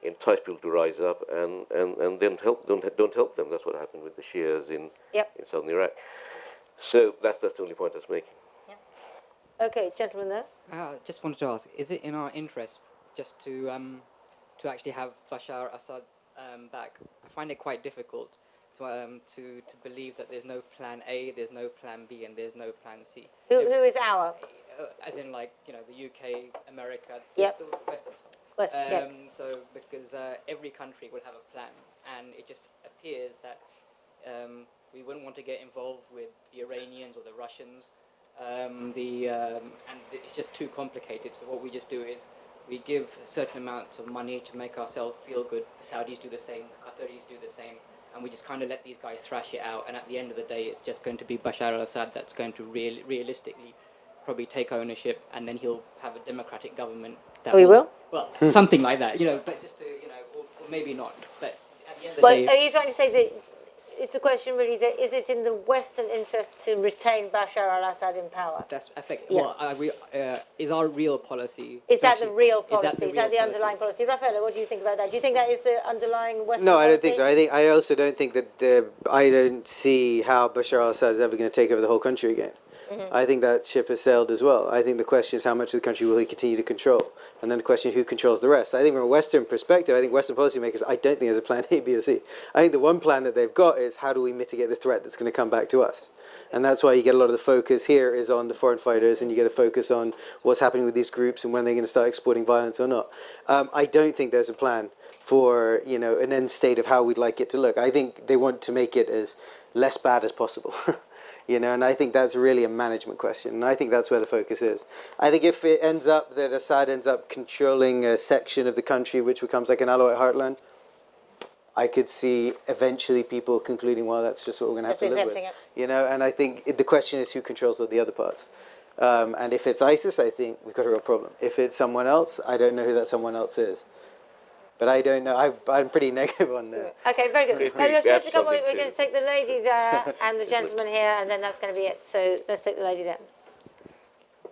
entice people to rise up and then don't help them. That's what happened with the Shias in southern Iraq. So that's the only point I was making. Okay, gentleman there. Just wanted to ask: is it in our interest just to actually have Bashar al-Assad back? I find it quite difficult to believe that there's no plan A, there's no plan B, and there's no plan C. Who is our? As in, like, you know, the UK, America, Yep. the Western side. So because every country will have a plan, and it just appears that we wouldn't want to get involved with the Iranians or the Russians. And it's just too complicated. So what we just do is we give certain amounts of money to make ourselves feel good. The Saudis do the same, the Qataris do the same, and we just kind of let these guys thrash it out. And at the end of the day, it's just going to be Bashar al-Assad that's going to realistically probably take ownership, and then he'll have a democratic government. That will? Well, something like that, you know. But just to, you know, or maybe not. But at the end of the day, are you trying to say that? It's the question really that is it in the Western interest to retain Bashar al-Assad in power? That's well, is our real policy? Is that the real policy? Is that the underlying policy? Raffaello, what do you think about that? Do you think that is the underlying Western No, policy? I don't think so. I also don't think that I don't see how Bashar al-Assad is ever going to take over the whole country again. I think that ship has sailed as well. I think the question is how much of the country will he continue to control? And then the question is who controls the rest? I think from a Western perspective, I think Western policymakers, I don't think there's a plan A, B or C. I think the one plan that they've got is how do we mitigate the threat that's going to come back to us? And that's why you get a lot of the focus here is on the foreign fighters, and you get a focus on what's happening with these groups and when they're going to start exporting violence or not. I don't think there's a plan for, you know, an end state of how we'd like it to look. I think they want to make it as less bad as possible. You know, and I think that's really a management question, and I think that's where the focus is. I think if it ends up that Assad ends up controlling a section of the country which becomes like an Alawite heartland, I could see eventually people concluding, well, that's just what we're going to have to live with. You know, and I think the question is who controls the other parts. And if it's ISIS, I think we've got a real problem. If it's someone else, I don't know who that someone else is. But I don't know. I'm pretty negative on that. Okay, very good. We're going to take the lady there and the gentleman here, and then that's going to be it. So let's take the lady there.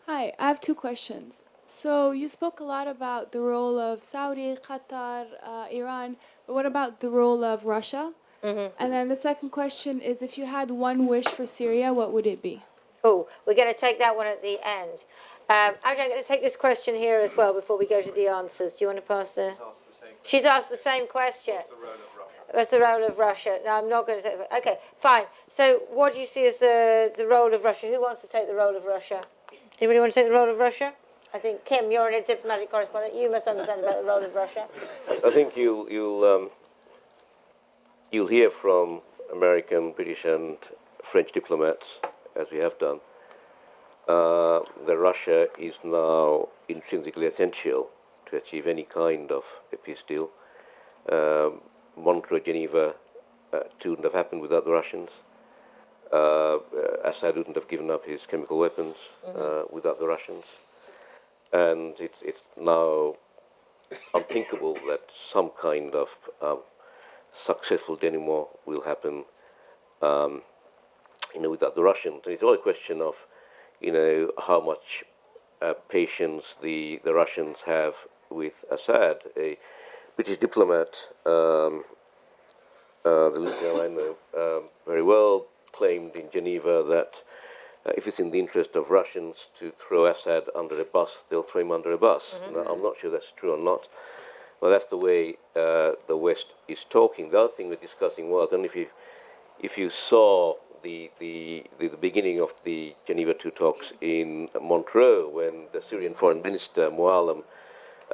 Hi, I have two questions. So you spoke a lot about the role of Saudi, Qatar, Iran, but what about the role of Russia? And then the second question is, if you had one wish for Syria, what would it be? Oh, we're going to take that one at the end. I'm going to take this question here as well before we go to the answers. Do you want to pass the... She's asked the same question. What's the role of Russia? No, I'm not going to take it. Okay, fine. So what do you see as the role of Russia? Who wants to take the role of Russia? Anybody want to take the role of Russia? I think, Kim, you're a diplomatic correspondent. You must understand about the role of Russia. I think you'll hear from American, British and French diplomats, as we have done, that Russia is now intrinsically essential to achieve any kind of a peace deal. Montreux, Geneva wouldn't have happened without the Russians. Assad wouldn't have given up his chemical weapons without the Russians. And it's now unthinkable that some kind of successful denouement will happen without the Russians. And it's all a question of how much patience the Russians have with Assad. A British diplomat, the listener I know very well, claimed in Geneva that if it's in the interest of Russians to throw Assad under a bus, they'll throw him under a bus. Now, I'm not sure that's true or not, but that's the way the West is talking. The other thing we're discussing was, I don't know if you saw the beginning of the Geneva II talks in Montreux, when the Syrian foreign minister, Mualim,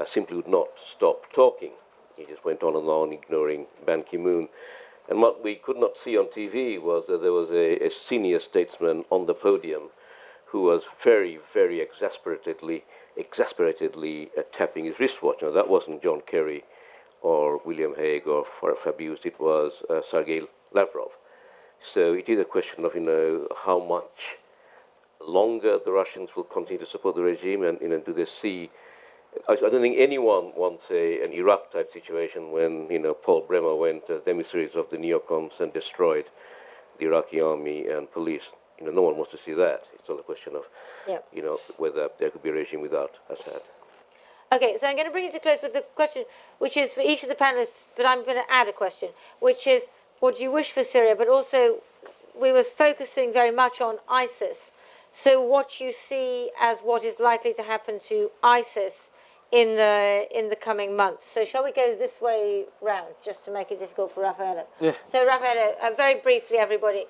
simply would not stop talking. He just went on, ignoring Ban Ki-moon. And what we could not see on TV was that there was a senior statesman on the podium who was very, very exasperatedly tapping his wristwatch. Now, that wasn't John Kerry or William Hague or Fabius, it was Sergei Lavrov. So it is a question of, how much longer the Russians will continue to support the regime, and, do they see... I don't think anyone wants an Iraq-type situation when, Paul Bremer went as emissaries of the neocons and destroyed the Iraqi army and police. No one wants to see that. It's all a question of, whether there could be a regime without Assad. Okay, so I'm going to bring it to close with the question, which is for each of the panelists, but I'm going to add a question, which is, what do you wish for Syria? But also, we were focusing very much on ISIS. So what you see as what is likely to happen to ISIS in the coming months. So shall we go this way round, just to make it difficult for Raffaello? Yeah. So Raffaello, very briefly, everybody,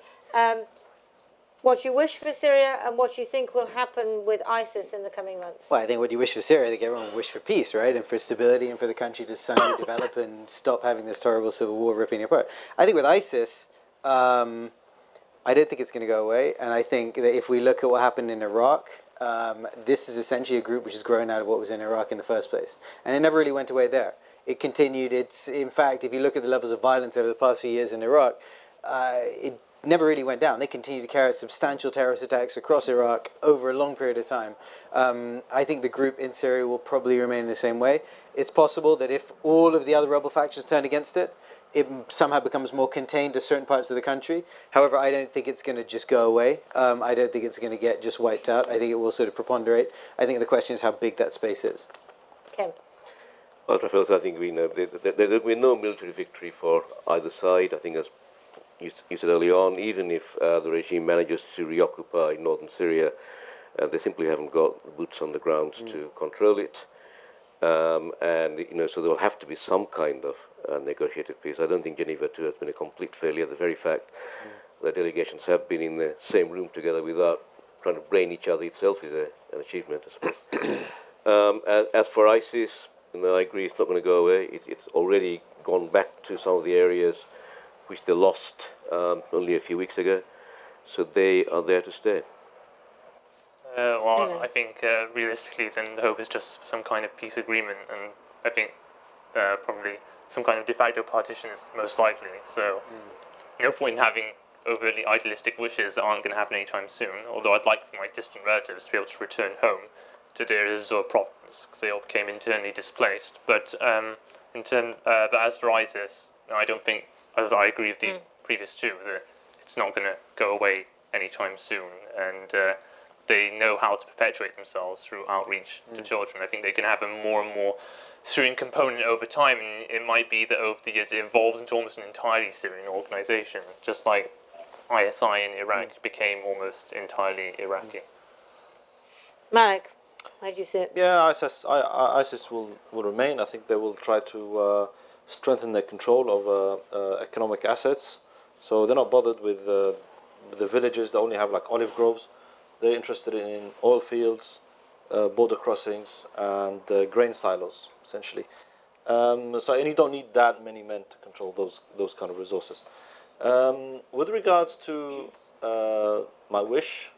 what you wish for Syria and what you think will happen with ISIS in the coming months. Well, I think what you wish for Syria, I think everyone would wish for peace, right? And for stability and for the country to suddenly develop and stop having this horrible civil war ripping it apart. I think with ISIS, I don't think it's going to go away. And I think that if we look at what happened in Iraq, this is essentially a group which has grown out of what was in Iraq in the first place. And it never really went away there. It continued. In fact, if you look at the levels of violence over the past few years in Iraq, it never really went down. They continue to carry out substantial terrorist attacks across Iraq over a long period of time. I think the group in Syria will probably remain in the same way. It's possible that if all of the other rebel factions turn against it, it somehow becomes more contained to certain parts of the country. However, I don't think it's going to just go away. I don't think it's going to get just wiped out. I think it will sort of preponderate. I think the question is how big that space is. Kim. Well, Raffaello, I think we know there will be no military victory for either side. I think, as you said early on, even if the regime manages to reoccupy northern Syria, they simply haven't got boots on the ground to control it. And so there will have to be some kind of negotiated peace. I don't think Geneva II has been a complete failure. The very fact that delegations have been in the same room together without trying to brain each other itself is an achievement, I suppose. As for ISIS, I agree it's not going to go away. It's already gone back to some of the areas which they lost only a few weeks ago. So they are there to stay. Well, I think realistically, then the hope is just some kind of peace agreement, and I think probably some kind of de facto partition is most likely. So, no point in having overtly idealistic wishes that aren't going to happen anytime soon. Although I'd like for my distant relatives to be able to return home to Deir ez-Zor province, because they all became internally displaced. But but as for ISIS, I don't think, as I agree with the previous two, that it's not going to go away anytime soon, and they know how to perpetuate themselves through outreach to children. I think they can have a more and more Syrian component over time, and it might be that over the years it evolves into almost an entirely Syrian organization, just like ISI in Iraq became almost entirely Iraqi. Malik, how do you see it? Yeah, ISIS will remain. I think they will try to strengthen their control over economic assets. So they're not bothered with the villages that only have like olive groves. They're interested in oil fields, border crossings, and grain silos, essentially. And you don't need that many men to control those kind of resources. With regards to my wish,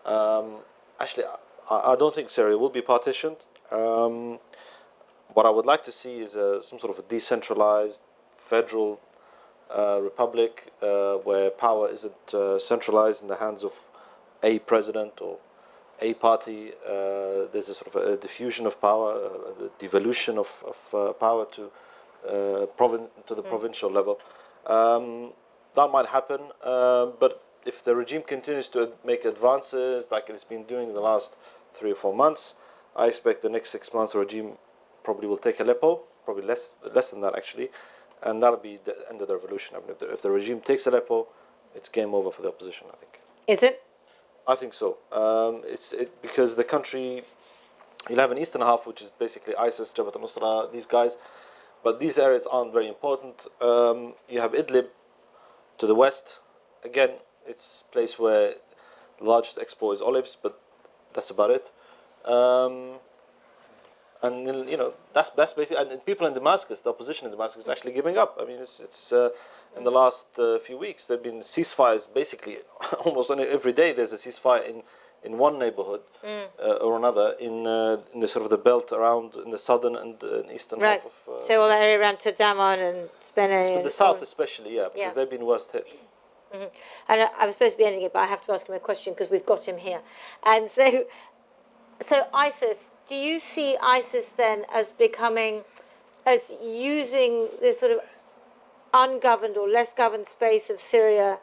actually, I don't think Syria will be partitioned. What I would like to see is some sort of a decentralized federal republic where power isn't centralized in the hands of a president or a party. There's a sort of a diffusion of power, a devolution of power to the provincial level. That might happen, but if the regime continues to make advances like it's been doing in the last 3 or 4 months, I expect the next 6 months the regime probably will take Aleppo, probably less than that actually, and that'll be the end of the revolution. I mean, if the regime takes Aleppo, it's game over for the opposition, I think. Is it? I think so. Because the country, you'll have an eastern half, which is basically ISIS, Jabhat al-Nusra, these guys, but these areas aren't very important. You have Idlib to the west. Again, it's a place where the largest export is olives, but that's about it. And that's basically. And people in Damascus, the opposition in Damascus, is actually giving up. I mean, it's in the last few weeks there've been ceasefires. Basically, almost every day there's a ceasefire in one neighborhood or another in the sort of the belt around in the southern and eastern half of. So all that area around Tadaman and Spene. But the south especially, because they've been worst hit. Mm-hmm. And I was supposed to be ending it, but I have to ask him a question because we've got him here. And so ISIS, do you see ISIS then as using this sort of ungoverned or less governed space of Syria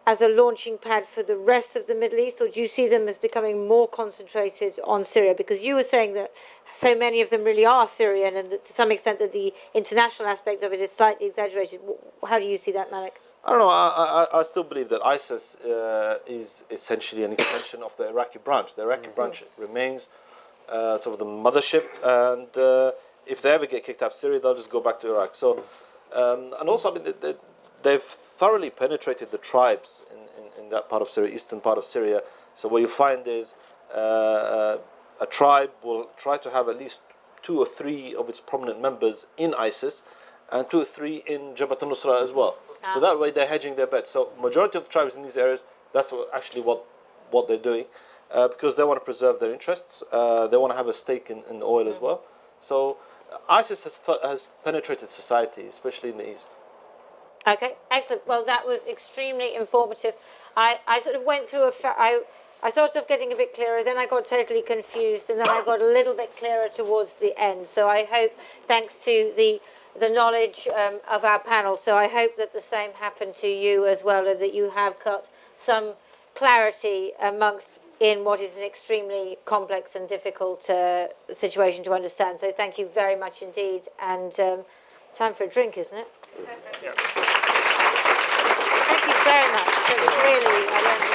as a launching pad for the rest of the Middle East, or do you see them as becoming more concentrated on Syria? Because you were saying that so many of them really are Syrian, and that to some extent that the international aspect of it is slightly exaggerated. How do you see that, Malik? I don't know. I still believe that ISIS is essentially an extension of the Iraqi branch. The Iraqi branch remains sort of the mothership, and if they ever get kicked out of Syria, they'll just go back to Iraq. So, and also, I mean, they've thoroughly penetrated the tribes in that part of Syria, eastern part of Syria. So what you find is a tribe will try to have at least 2 or 3 of its prominent members in ISIS, and 2 or 3 in Jabhat al-Nusra as well. So that way they're hedging their bets. So majority of the tribes in these areas, that's actually what they're doing, because they want to preserve their interests. They want to have a stake in the oil as well. So ISIS has penetrated society, especially in the east. Okay, excellent. Well, that was extremely informative. I sort of went through I started off getting a bit clearer, then I got totally confused, and then I got a little bit clearer towards the end. So I hope, thanks to the knowledge of our panel, so I hope that the same happened to you as well, and that you have got some clarity in what is an extremely complex and difficult situation to understand. So thank you very much indeed, and time for a drink, isn't it? Yeah. Thank you very much. It was really, I learned